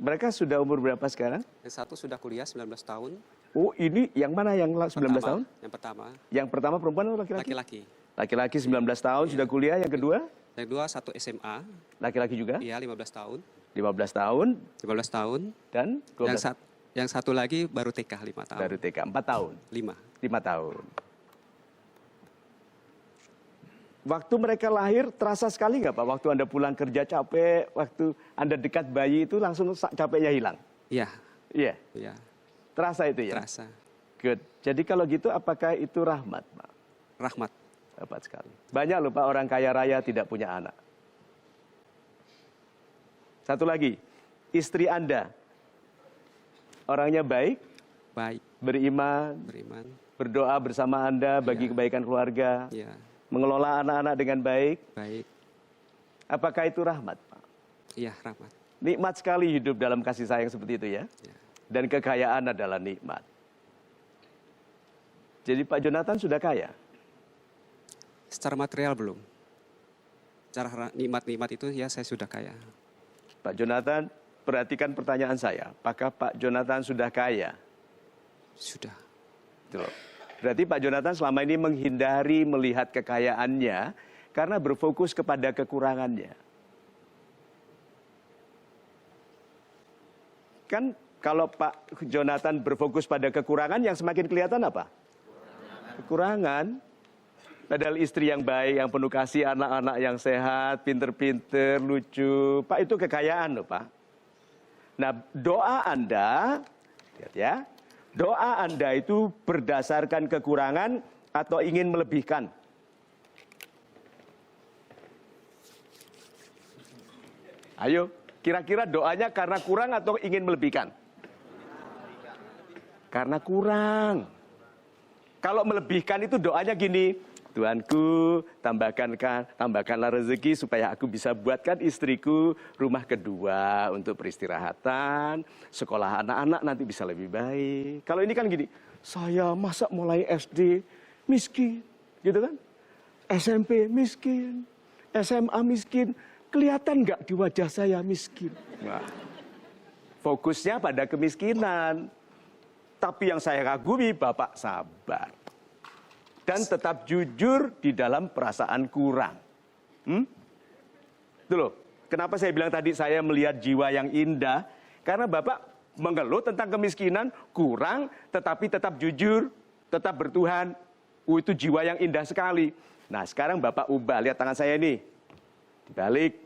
Mereka sudah umur berapa sekarang? Yang satu sudah kuliah 19 tahun. Oh, ini yang mana yang 19 tahun? Yang pertama. Yang pertama perempuan atau laki-laki? Laki-laki. Laki-laki 19 tahun sudah kuliah, yang kedua? Yang kedua satu SMA. Laki-laki juga? Iya 15 tahun. 15 tahun 15 tahun. dan 12 Yang satu lagi baru TK 5 tahun. baru TK 4 tahun. 5. 5 tahun. Waktu mereka lahir terasa sekali nggak Pak? Waktu Anda pulang kerja capek, waktu Anda dekat bayi itu langsung capeknya hilang? Iya. Iya, Iya. terasa itu ya? Terasa. Good. Jadi kalau gitu apakah itu rahmat Pak? Rahmat. Rahmat sekali. Banyak loh Pak orang kaya raya tidak punya anak. Satu lagi, istri Anda orangnya baik, Baik. beriman, Beriman. berdoa bersama Anda bagi kebaikan keluarga, Iya. mengelola anak-anak dengan baik. Baik. Apakah itu rahmat Pak? Iya rahmat. Nikmat sekali hidup dalam kasih sayang seperti itu ya. Ya. Dan kekayaan adalah nikmat. Jadi Pak Jonathan sudah kaya? Secara material belum. Secara nikmat-nikmat itu ya saya sudah kaya. Pak Jonathan, perhatikan pertanyaan saya. Apakah Pak Jonathan sudah kaya? Sudah. Itu loh. Berarti Pak Jonathan selama ini menghindari melihat kekayaannya karena berfokus kepada kekurangannya. Kan kalau Pak Jonathan berfokus pada kekurangan, yang semakin kelihatan apa? Kekurangan. Padahal istri yang baik, yang penuh kasih, anak-anak yang sehat, pinter-pinter, lucu. Pak, itu kekayaan loh Pak. Nah, doa Anda, lihat ya, doa Anda itu berdasarkan kekurangan atau ingin melebihkan? Ayo, kira-kira doanya karena kurang atau ingin melebihkan? Karena kurang. Kalau melebihkan itu doanya gini, Tuhanku tambahkanlah rezeki supaya aku bisa buatkan istriku rumah kedua untuk peristirahatan, sekolah anak-anak nanti bisa lebih baik. Kalau ini kan gini, saya masa mulai SD miskin, gitu kan? SMP miskin, SMA miskin, kelihatan nggak di wajah saya miskin? Nah, fokusnya pada kemiskinan. Tapi yang saya kagumi Bapak sabar. Dan tetap jujur di dalam perasaan kurang. Itu loh, kenapa saya bilang tadi saya melihat jiwa yang indah. Karena Bapak mengeluh tentang kemiskinan, kurang, tetapi tetap jujur, tetap bertuhan. Itu jiwa yang indah sekali. Nah sekarang Bapak ubah, lihat tangan saya ini. Dibalik,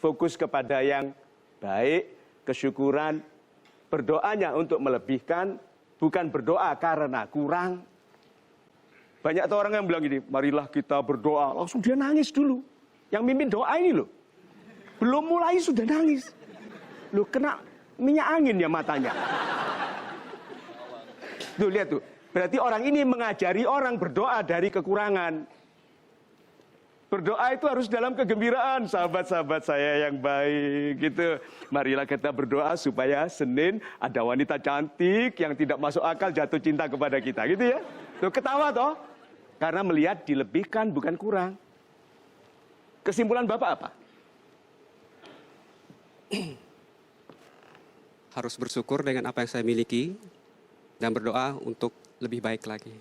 fokus kepada yang baik, kesyukuran, berdoanya untuk melebihkan, bukan berdoa karena kurang. Banyak orang yang bilang gini, marilah kita berdoa. Langsung dia nangis dulu. Yang mimpin doa ini loh. Belum mulai sudah nangis. Loh kena minyak angin ya matanya. Tuh lihat tuh. Berarti orang ini mengajari orang berdoa dari kekurangan. Berdoa itu harus dalam kegembiraan. Sahabat-sahabat saya yang baik gitu. Marilah kita berdoa supaya Senin ada wanita cantik yang tidak masuk akal jatuh cinta kepada kita. Gitu ya. Tuh ketawa toh. Karena melihat dilebihkan bukan kurang. Kesimpulan Bapak apa? Harus bersyukur dengan apa yang saya miliki dan berdoa untuk lebih baik lagi.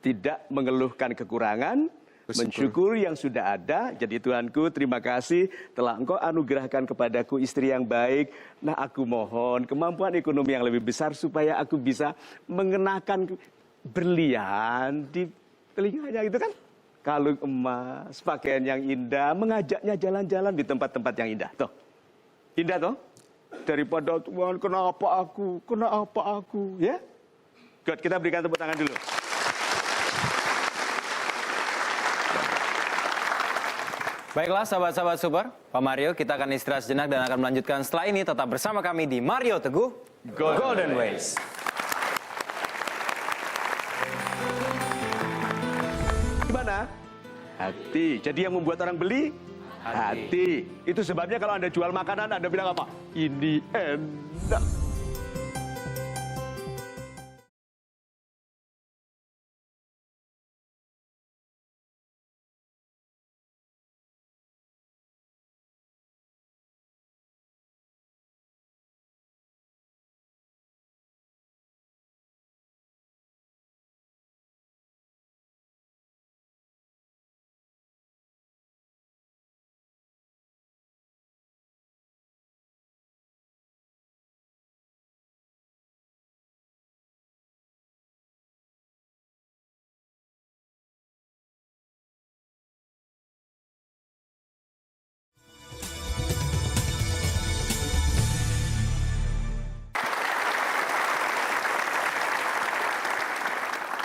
Tidak mengeluhkan kekurangan, Mensyukuri yang sudah ada. Jadi Tuhanku, terima kasih telah Engkau anugerahkan kepadaku istri yang baik. Nah, aku mohon kemampuan ekonomi yang lebih besar supaya aku bisa mengenakan berlian di telinganya, gitu kan? Kalung emas, pakaian yang indah, mengajaknya jalan-jalan di tempat-tempat yang indah. Tuh, indah toh? Daripada Tuhan, kenapa aku, ya? Good, kita berikan tepuk tangan dulu. Baiklah sahabat-sahabat super, Pak Mario, kita akan istirahat sejenak dan akan melanjutkan setelah ini. Tetap bersama kami di Mario Teguh Golden Ways. Gimana? Hati. Jadi yang membuat orang beli? Hati. Itu sebabnya kalau Anda jual makanan, Anda bilang apa? Ini enak.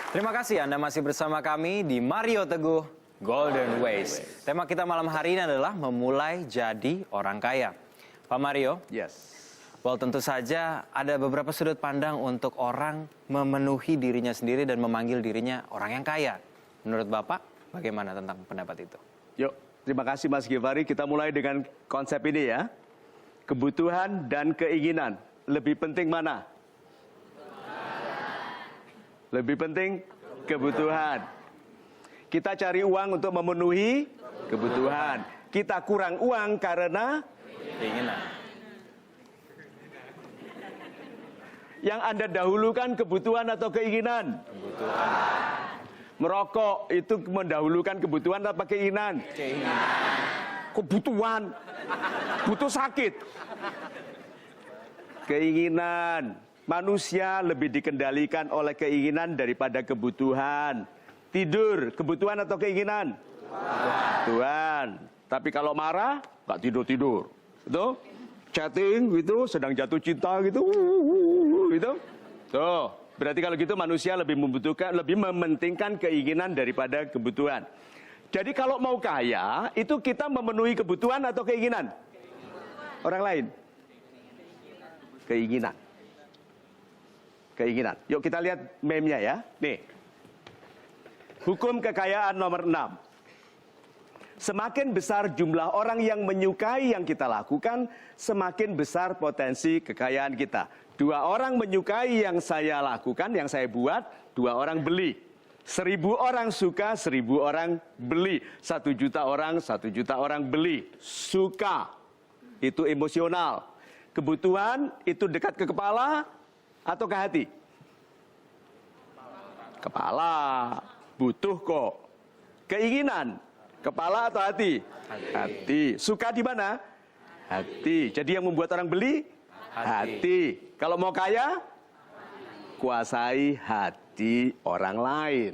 Terima kasih Anda masih bersama kami di Mario Teguh Golden Ways. Tema kita malam hari ini adalah memulai jadi orang kaya. Pak Mario, Yes. well tentu saja ada beberapa sudut pandang untuk orang memenuhi dirinya sendiri dan memanggil dirinya orang yang kaya. Menurut Bapak, bagaimana tentang pendapat itu? Yuk, terima kasih Mas Givari. Kita mulai dengan konsep ini ya. Kebutuhan dan keinginan. Lebih penting mana? Lebih penting kebutuhan. Kita cari uang untuk memenuhi kebutuhan. Kita kurang uang karena Keinginan. yang Anda dahulukan kebutuhan atau keinginan? Kebutuhan. Merokok itu mendahulukan kebutuhan apa keinginan? Keinginan. Kebutuhan. Butuh sakit. Keinginan. Manusia lebih dikendalikan oleh keinginan daripada kebutuhan. Tidur, kebutuhan atau keinginan? Kebutuhan. Tapi kalau marah, nggak tidur-tidur. Itu chatting gitu, sedang jatuh cinta gitu. Gitu. Tuh, berarti kalau gitu manusia lebih membutuhkan, lebih mementingkan keinginan daripada kebutuhan. Jadi kalau mau kaya, itu kita memenuhi kebutuhan atau keinginan? Orang lain? Keinginan. Keinginan. Yuk kita lihat meme-nya ya. Nih. Hukum kekayaan nomor 6. Semakin besar jumlah orang yang menyukai yang kita lakukan, semakin besar potensi kekayaan kita. 2 orang menyukai yang saya lakukan, yang saya buat, 2 orang beli. 1000 orang suka, 1000 orang beli. 1 juta orang, 1 juta orang beli. Suka, itu emosional. Kebutuhan, itu dekat ke kepala, atau ke hati? Kepala. Butuh kok. Keinginan. Kepala atau hati? Hati. Suka di mana? Hati. Jadi yang membuat orang beli? Hati. Kalau mau kaya? Kuasai hati orang lain.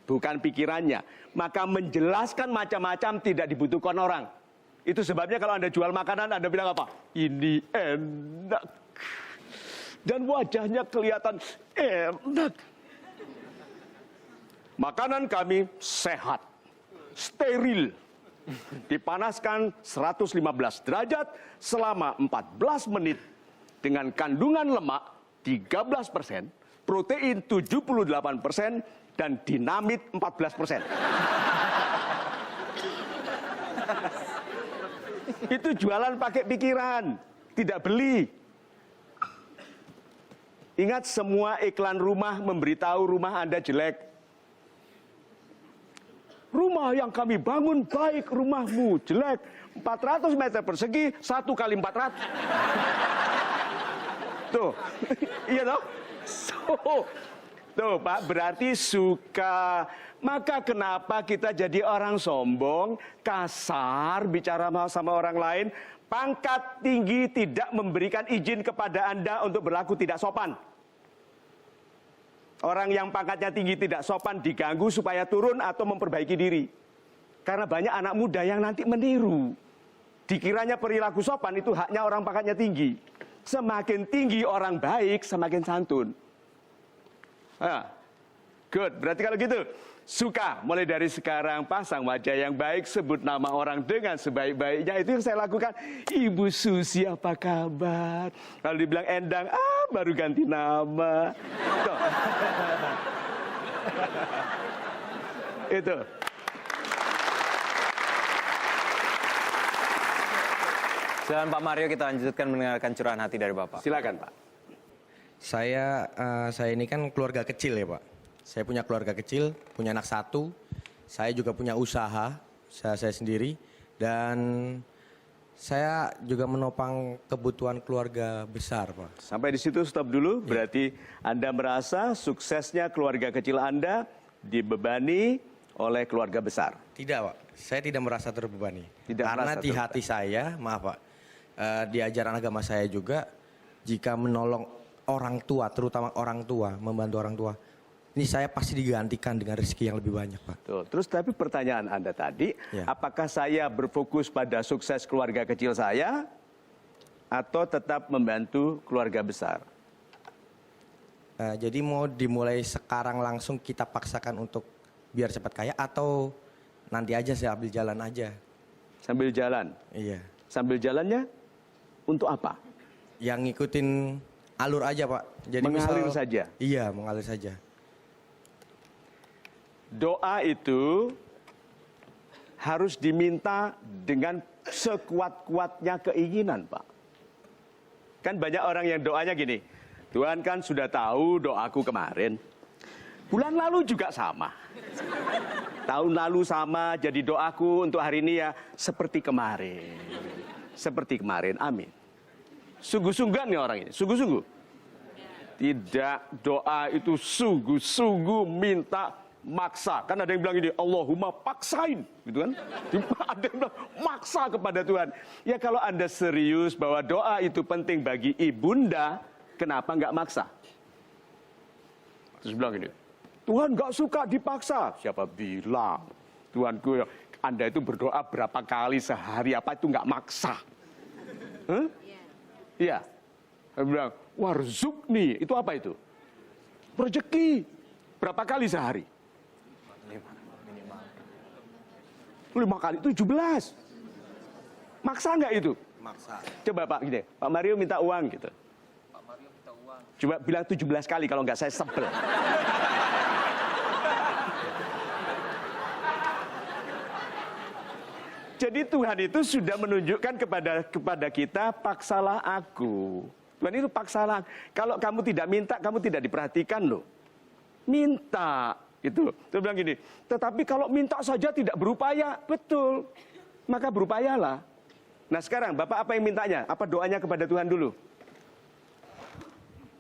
Bukan pikirannya. Maka menjelaskan macam-macam tidak dibutuhkan orang. Itu sebabnya kalau Anda jual makanan, Anda bilang apa? Ini enak. Dan wajahnya kelihatan enak. Makanan kami sehat, steril, dipanaskan 115 derajat selama 14 menit dengan kandungan lemak 13%, protein 78%, dan dinamit 14%. Itu jualan pakai pikiran, tidak beli. Ingat, semua iklan rumah memberitahu rumah Anda jelek. Rumah yang kami bangun baik, rumahmu jelek. 400 meter persegi, 1 kali 400. Tuh, iya toh? So, Tuh Pak, berarti suka. Maka kenapa kita jadi orang sombong, kasar, bicara sama orang lain, pangkat tinggi tidak memberikan izin kepada Anda untuk berlaku tidak sopan. Orang yang pangkatnya tinggi tidak sopan diganggu supaya turun atau memperbaiki diri. Karena banyak anak muda yang nanti meniru. Dikiranya perilaku sopan itu haknya orang pangkatnya tinggi. Semakin tinggi orang baik, semakin santun. Nah, good, berarti kalau gitu, suka mulai dari sekarang pasang wajah yang baik, sebut nama orang dengan sebaik-baiknya. Itu yang saya lakukan. Ibu Susi apa kabar? Kalau dibilang Endang, baru ganti nama. Tuh. Itu. Silakan Pak Mario, kita lanjutkan mendengarkan curahan hati dari Bapak. Silakan Pak. Saya ini kan keluarga kecil ya Pak. Saya punya keluarga kecil, punya anak 1. Saya juga punya usaha saya sendiri. Dan saya juga menopang kebutuhan keluarga besar Pak. Sampai di situ stop dulu. Berarti Anda merasa suksesnya keluarga kecil Anda dibebani oleh keluarga besar. Tidak Pak, saya tidak merasa terbebani. Tidak Karena merasa di terbebani. hati saya, maaf Pak, di ajaran agama saya juga, jika menolong orang tua, terutama orang tua, membantu orang tua, ini saya pasti digantikan dengan rezeki yang lebih banyak Pak. Tuh, terus tapi pertanyaan Anda tadi, Ya. apakah saya berfokus pada sukses keluarga kecil saya atau tetap membantu keluarga besar? Jadi mau dimulai sekarang langsung kita paksakan untuk biar cepat kaya atau nanti aja saya ambil jalan aja? Sambil jalan. Iya. Sambil jalannya untuk apa? Yang ngikutin alur aja Pak. Jadi Mengalir saja? Iya, mengalir saja. Doa itu harus diminta dengan sekuat-kuatnya keinginan, Pak. Kan banyak orang yang doanya gini, Tuhan kan sudah tahu doaku kemarin. Bulan lalu juga sama. Tahun lalu sama, jadi doaku untuk hari ini ya seperti kemarin. Seperti kemarin, amin. Sungguh-sungguhan nih orang ini, sungguh-sungguh. Tidak, doa itu sungguh-sungguh minta maksa. Kan ada yang bilang ini, Allahumma paksain, gitu kan? Ada yang bilang maksa kepada Tuhan. Ya kalau Anda serius bahwa doa itu penting bagi ibunda, kenapa nggak maksa? Terus bilang ini, Tuhan nggak suka dipaksa. Siapa bilang? Tuhanku, Anda itu berdoa berapa kali sehari, apa itu nggak maksa? Huh? Iya. Dia bilang, warzukni, itu apa itu? Rezeki. Berapa kali sehari? 5 kali, 17. Maksa nggak itu? Maksa. Coba Pak, gini, Pak Mario minta uang gitu. Pak Mario minta uang. Coba bilang 17 kali, kalau nggak saya sebel. Jadi Tuhan itu sudah menunjukkan kepada kita, paksalah aku. Tuhan itu paksalah. Kalau kamu tidak minta, kamu tidak diperhatikan loh. Minta, gitu. Dia bilang gini, tetapi kalau minta saja tidak berupaya, betul. Maka berupayalah. Nah sekarang, Bapak apa yang mintanya? Apa doanya kepada Tuhan dulu?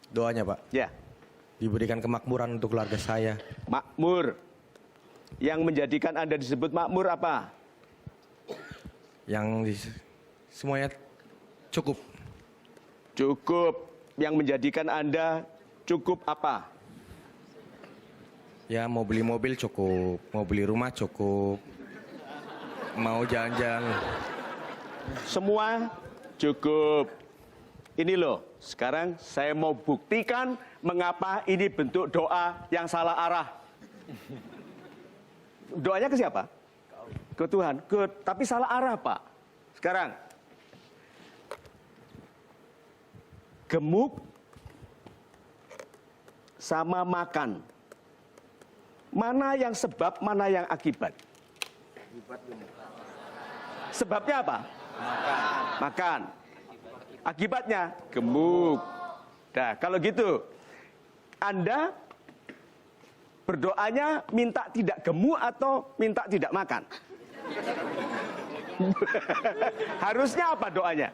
Doanya Pak, Ya, diberikan kemakmuran untuk keluarga saya. makmur. Yang menjadikan Anda disebut makmur apa? Semuanya cukup. Cukup. Yang menjadikan Anda cukup apa? Ya mau beli mobil cukup, mau beli rumah cukup, mau jalan-jalan. Semua cukup. Ini loh, sekarang saya mau buktikan mengapa ini bentuk doa yang salah arah. Doanya ke siapa? Ke Tuhan. Tapi salah arah, Pak. Sekarang, gemuk sama makan. Mana yang sebab, mana yang akibat? Sebabnya apa? Makan. Akibatnya gemuk. Nah, kalau gitu, Anda berdoanya minta tidak gemuk atau minta tidak makan? Harusnya apa doanya?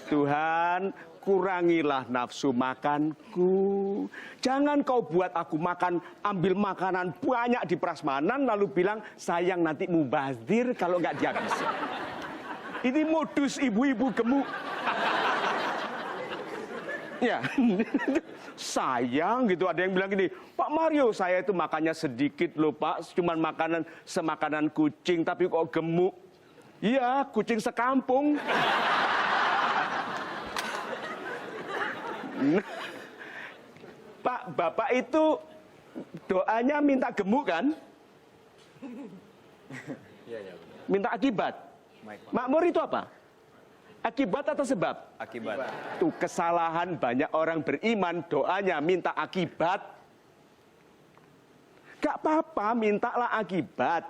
Tuhan, kurangilah nafsu makanku. Jangan kau buat aku makan, ambil makanan banyak di prasmanan, lalu bilang, sayang nanti mubazir kalau nggak dihabisin. Ini modus ibu-ibu gemuk. Ya, sayang gitu. Ada yang bilang gini, Pak Mario, saya itu makannya sedikit loh Pak, cuman makanan semakanan kucing, tapi kok gemuk. Iya, kucing sekampung. Pak, Bapak itu doanya minta gemuk kan? Minta akibat. Makmur itu apa? Akibat atau sebab? Akibat. Itu kesalahan banyak orang beriman, doanya minta akibat. Gak apa-apa, mintalah akibat.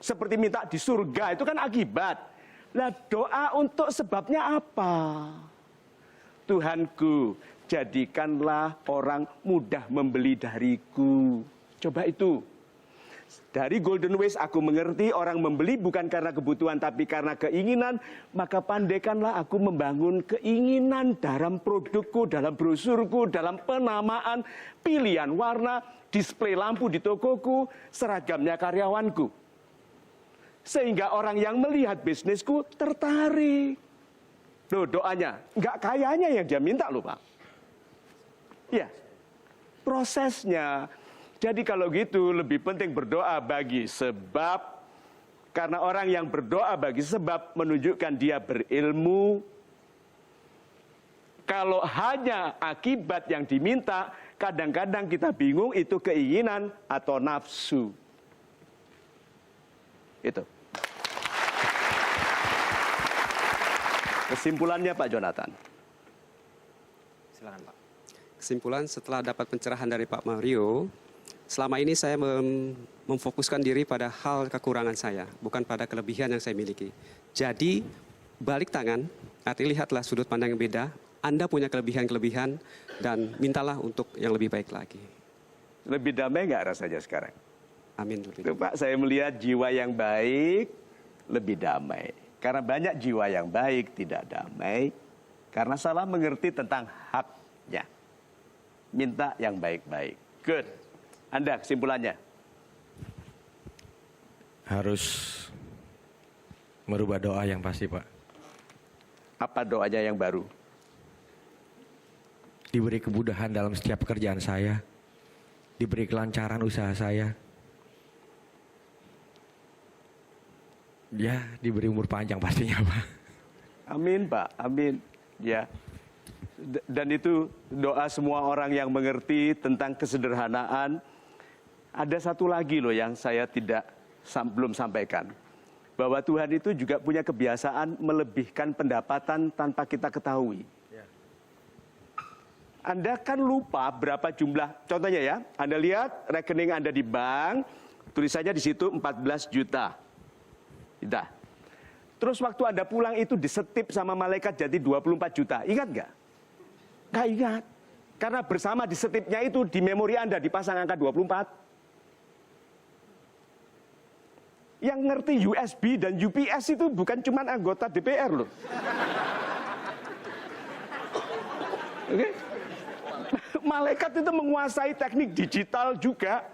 Seperti minta di surga, itu kan akibat. Nah, doa untuk sebabnya apa? Tuhanku, jadikanlah orang mudah membeli dariku. Coba itu. Dari Golden Ways aku mengerti orang membeli bukan karena kebutuhan tapi karena keinginan. Maka pandaikanlah aku membangun keinginan dalam produkku, dalam brosurku, dalam penamaan, pilihan warna, display lampu di tokoku, seragamnya karyawanku. Sehingga orang yang melihat bisnisku tertarik. Loh doanya, nggak kayanya yang dia minta loh Pak. Ya, prosesnya. Jadi kalau gitu lebih penting berdoa bagi sebab. Karena orang yang berdoa bagi sebab menunjukkan dia berilmu. Kalau hanya akibat yang diminta, kadang-kadang kita bingung itu keinginan atau nafsu. Itu. Kesimpulannya Pak Jonathan. Silakan Pak. Kesimpulan setelah dapat pencerahan dari Pak Mario, selama ini saya memfokuskan diri pada hal kekurangan saya, bukan pada kelebihan yang saya miliki. Jadi, balik tangan, artinya lihatlah sudut pandang yang beda, Anda punya kelebihan-kelebihan, dan mintalah untuk yang lebih baik lagi. Lebih damai nggak rasanya sekarang? Amin. Itu Pak, saya melihat jiwa yang baik lebih damai. Karena banyak jiwa yang baik tidak damai, karena salah mengerti tentang haknya. Minta yang baik-baik. Good. Anda kesimpulannya? Harus merubah doa yang pasti, Pak. Apa doanya yang baru? Diberi kemudahan dalam setiap pekerjaan saya. Diberi kelancaran usaha saya. Ya, diberi umur panjang pastinya, Pak. Amin, Pak. Amin. Ya. Dan itu doa semua orang yang mengerti tentang kesederhanaan. Ada satu lagi loh yang saya belum sampaikan. Bahwa Tuhan itu juga punya kebiasaan melebihkan pendapatan tanpa kita ketahui. Anda kan lupa berapa jumlah. Contohnya ya, Anda lihat rekening Anda di bank, tulisannya di situ 14 juta. Tidak. Terus waktu Anda pulang itu disetip sama malaikat jadi 24 juta. Ingat nggak? Nggak ingat. Karena bersama disetipnya itu di memori Anda dipasang angka 24. Yang ngerti USB dan UPS itu bukan cuma anggota DPR loh. Oke? Malaikat itu menguasai teknik digital juga.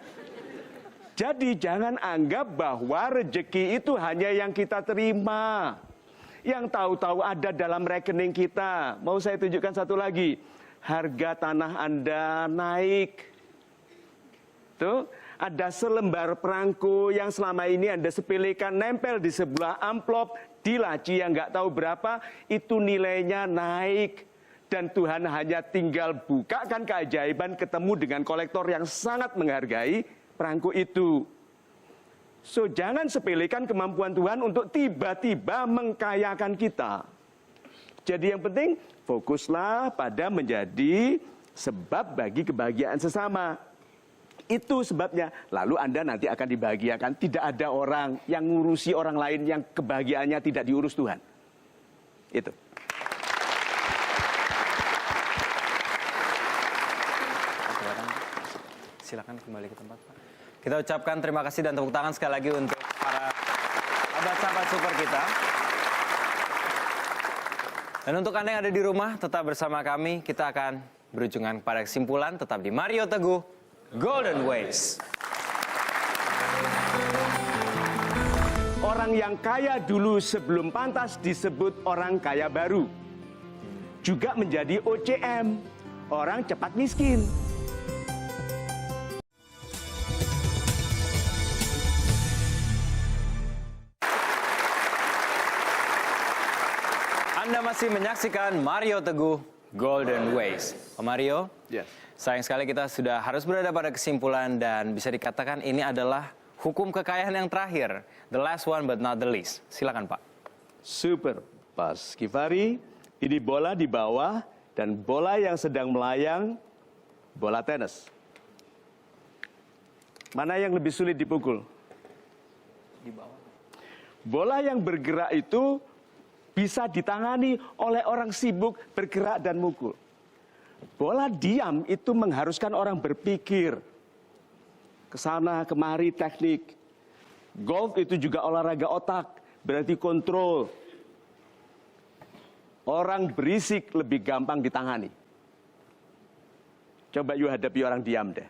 Jadi jangan anggap bahwa rezeki itu hanya yang kita terima. Yang tahu-tahu ada dalam rekening kita. Mau saya tunjukkan satu lagi. Harga tanah Anda naik. Tuh, ada selembar perangko yang selama ini Anda sepelekan nempel di sebelah amplop di laci yang nggak tahu berapa, itu nilainya naik. Dan Tuhan hanya tinggal bukakan keajaiban ketemu dengan kolektor yang sangat menghargai perangko itu. So, jangan sepelekan kemampuan Tuhan untuk tiba-tiba mengkayakan kita. Jadi yang penting, fokuslah pada menjadi sebab bagi kebahagiaan sesama. Itu sebabnya. Lalu Anda nanti akan dibahagiakan. Tidak ada orang yang ngurusi orang lain yang kebahagiaannya tidak diurus Tuhan. Itu. Silakan kembali ke tempat, Pak. Kita ucapkan terima kasih dan tepuk tangan sekali lagi untuk para sahabat-sahabat super kita. Dan untuk Anda yang ada di rumah, tetap bersama kami. Kita akan berujungan pada kesimpulan. Tetap di Mario Teguh, Golden Ways. Orang yang kaya dulu sebelum pantas disebut orang kaya baru. Juga menjadi OCM, orang cepat miskin. Anda masih menyaksikan Mario Teguh, Golden Ways. Pak Mario, Yes. sayang sekali kita sudah harus berada pada kesimpulan dan bisa dikatakan ini adalah hukum kekayaan yang terakhir. The last one but not the least. Silakan Pak. Super, Mas Kifari. Ini bola di bawah dan bola yang sedang melayang, bola tenis. Mana yang lebih sulit dipukul? Di bawah. Bola yang bergerak itu bisa ditangani oleh orang sibuk bergerak dan mukul. Bola diam itu mengharuskan orang berpikir. Kesana kemari teknik. Golf itu juga olahraga otak, berarti kontrol. Orang berisik lebih gampang ditangani. Coba you hadapi orang diam deh.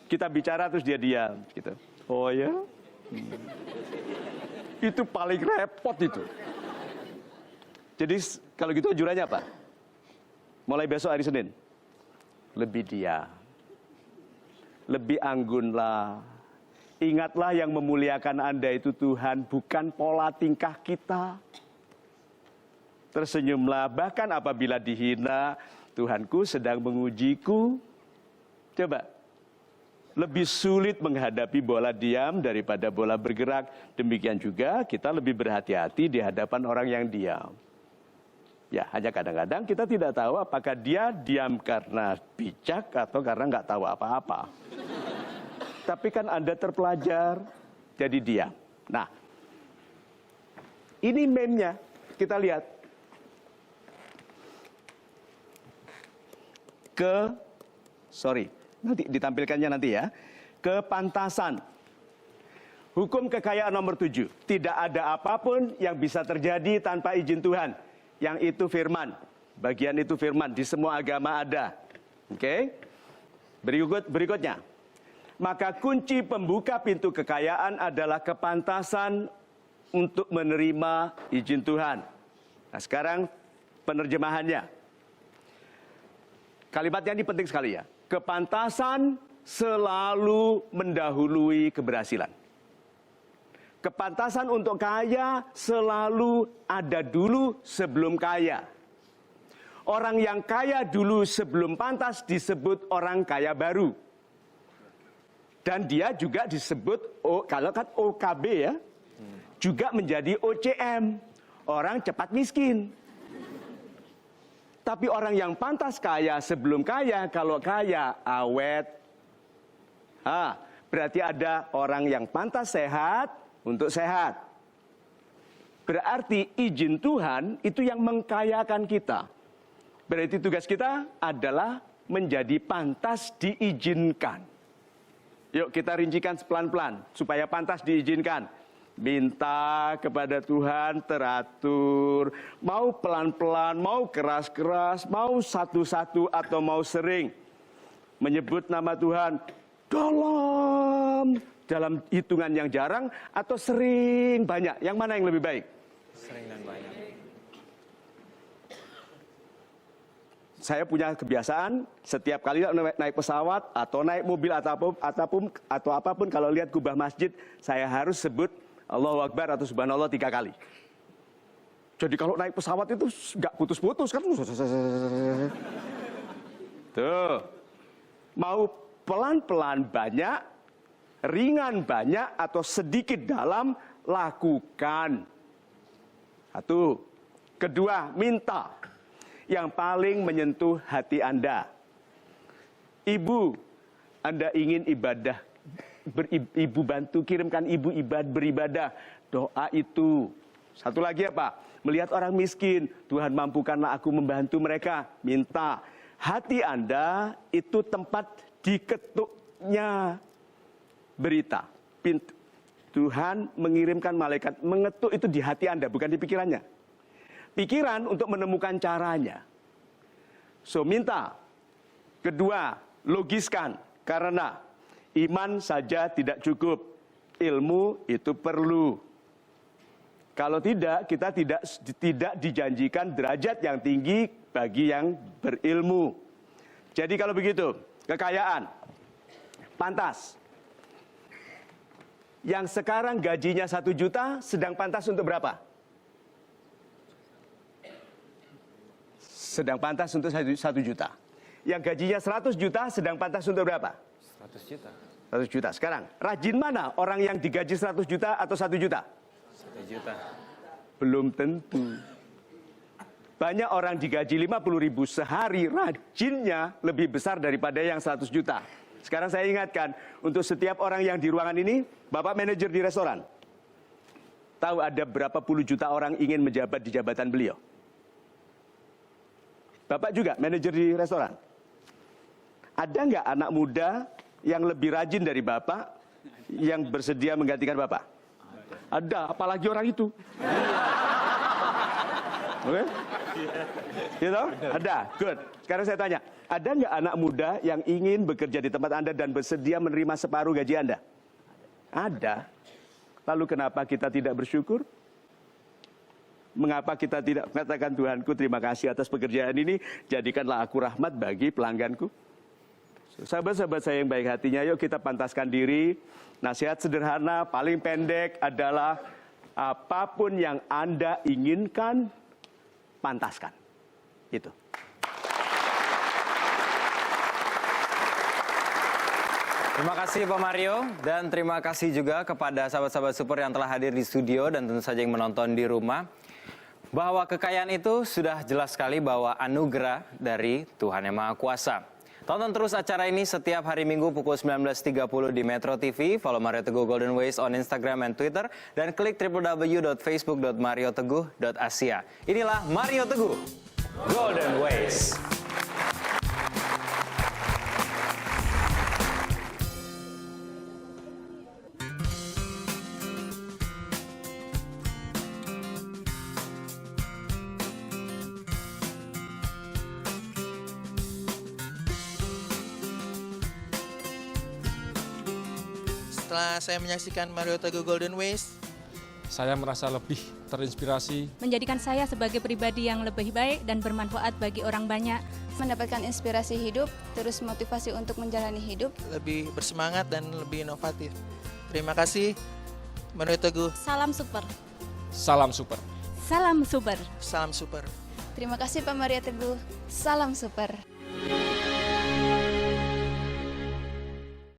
Kita bicara terus dia diam gitu. Oh ya? Itu paling repot itu. Jadi kalau gitu anjurannya apa? Mulai besok hari Senin. Lebih diam. Lebih anggunlah. Ingatlah yang memuliakan Anda itu Tuhan, bukan pola tingkah kita. Tersenyumlah, bahkan apabila dihina, Tuhanku sedang mengujiku. Coba. Lebih sulit menghadapi bola diam daripada bola bergerak. Demikian juga kita lebih berhati-hati di hadapan orang yang diam. Ya, hanya kadang-kadang kita tidak tahu apakah dia diam karena bijak atau karena nggak tahu apa-apa. Tapi kan Anda terpelajar, jadi diam. Nah, ini meme-nya, kita lihat. Nanti ditampilkannya nanti ya. Kepantasan. Hukum kekayaan nomor 7. Tidak ada apapun yang bisa terjadi tanpa izin Tuhan. Yang itu firman. Bagian itu firman. Di semua agama ada. Oke? Berikutnya. Maka kunci pembuka pintu kekayaan adalah kepantasan untuk menerima izin Tuhan. Nah sekarang penerjemahannya. Kalimatnya ini penting sekali ya. Kepantasan selalu mendahului keberhasilan. Kepantasan untuk kaya selalu ada dulu sebelum kaya. Orang yang kaya dulu sebelum pantas disebut orang kaya baru. Dan dia juga disebut, kalau kan OKB ya, juga menjadi OCM, orang cepat miskin. Tapi orang yang pantas kaya sebelum kaya, kalau kaya awet. Berarti ada orang yang pantas sehat untuk sehat. Berarti izin Tuhan itu yang mengkayakan kita. Berarti tugas kita adalah menjadi pantas diizinkan. Yuk kita rincikan pelan-pelan supaya pantas diizinkan. Minta kepada Tuhan teratur. Mau pelan-pelan, mau keras-keras, mau satu-satu atau mau sering. Menyebut nama Tuhan dalam hitungan yang jarang atau sering banyak. Yang mana yang lebih baik? Sering dan banyak. Saya punya kebiasaan setiap kali naik pesawat atau naik mobil atau apapun kalau lihat kubah masjid saya harus sebut Allahu Akbar atau Subhanallah 3 kali. Jadi kalau naik pesawat itu nggak putus-putus kan? Tuh, mau pelan-pelan banyak, ringan banyak atau sedikit dalam lakukan. Satu, kedua minta. Yang paling menyentuh hati Anda. Ibu, Anda ingin ibadah, ibu bantu kirimkan ibu beribadah. Doa itu. Satu lagi apa? Melihat orang miskin, Tuhan mampukanlah aku membantu mereka. Minta. Hati Anda itu tempat diketuknya berita, pintu. Tuhan mengirimkan malaikat mengetuk itu di hati Anda, bukan di pikirannya. Pikiran untuk menemukan caranya. So minta. Kedua, logiskan. Karena iman saja tidak cukup. Ilmu itu perlu. Kalau tidak, kita tidak dijanjikan derajat yang tinggi bagi yang berilmu. Jadi kalau begitu, kekayaan, pantas. Yang sekarang gajinya 1 juta, sedang pantas untuk berapa? Sedang pantas untuk 1 juta. Yang gajinya 100 juta, sedang pantas untuk berapa? 100 juta. 100 juta. Sekarang, rajin mana orang yang digaji 100 juta atau 1 juta? 1 juta. Belum tentu. Banyak orang digaji 50.000 sehari, rajinnya lebih besar daripada yang 100 juta. Sekarang saya ingatkan, untuk setiap orang yang di ruangan ini, Bapak manajer di restoran. Tahu ada berapa puluh juta orang ingin menjabat di jabatan beliau? Bapak juga manajer di restoran. Ada nggak anak muda yang lebih rajin dari Bapak, yang bersedia menggantikan Bapak? Ada, apalagi orang itu. Oke? Gitu? Ada, good. Sekarang saya tanya, ada nggak anak muda yang ingin bekerja di tempat Anda dan bersedia menerima separuh gaji Anda? Ada. Lalu kenapa kita tidak bersyukur? Mengapa kita tidak mengatakan, Tuhanku terima kasih atas pekerjaan ini, jadikanlah aku rahmat bagi pelangganku? Sahabat-sahabat saya yang baik hatinya, yuk kita pantaskan diri. Nasihat sederhana, paling pendek adalah apapun yang Anda inginkan, pantaskan. Itu. Terima kasih Pak Mario, dan terima kasih juga kepada sahabat-sahabat super yang telah hadir di studio dan tentu saja yang menonton di rumah. Bahwa kekayaan itu sudah jelas sekali bahwa anugerah dari Tuhan Yang Maha Kuasa. Tonton terus acara ini setiap hari Minggu pukul 19.30 di Metro TV. Follow Mario Teguh Golden Ways on Instagram dan Twitter. Dan klik www.facebook.marioteguh.asia. Inilah Mario Teguh Golden Ways. Setelah saya menyaksikan Mario Teguh Golden Ways, saya merasa lebih terinspirasi. Menjadikan saya sebagai pribadi yang lebih baik dan bermanfaat bagi orang banyak. Mendapatkan inspirasi hidup, terus motivasi untuk menjalani hidup. lebih bersemangat dan lebih inovatif. Terima kasih Mario Teguh. Salam super. Salam super. Salam super. Salam super. Terima kasih Pak Mario Teguh. Salam super.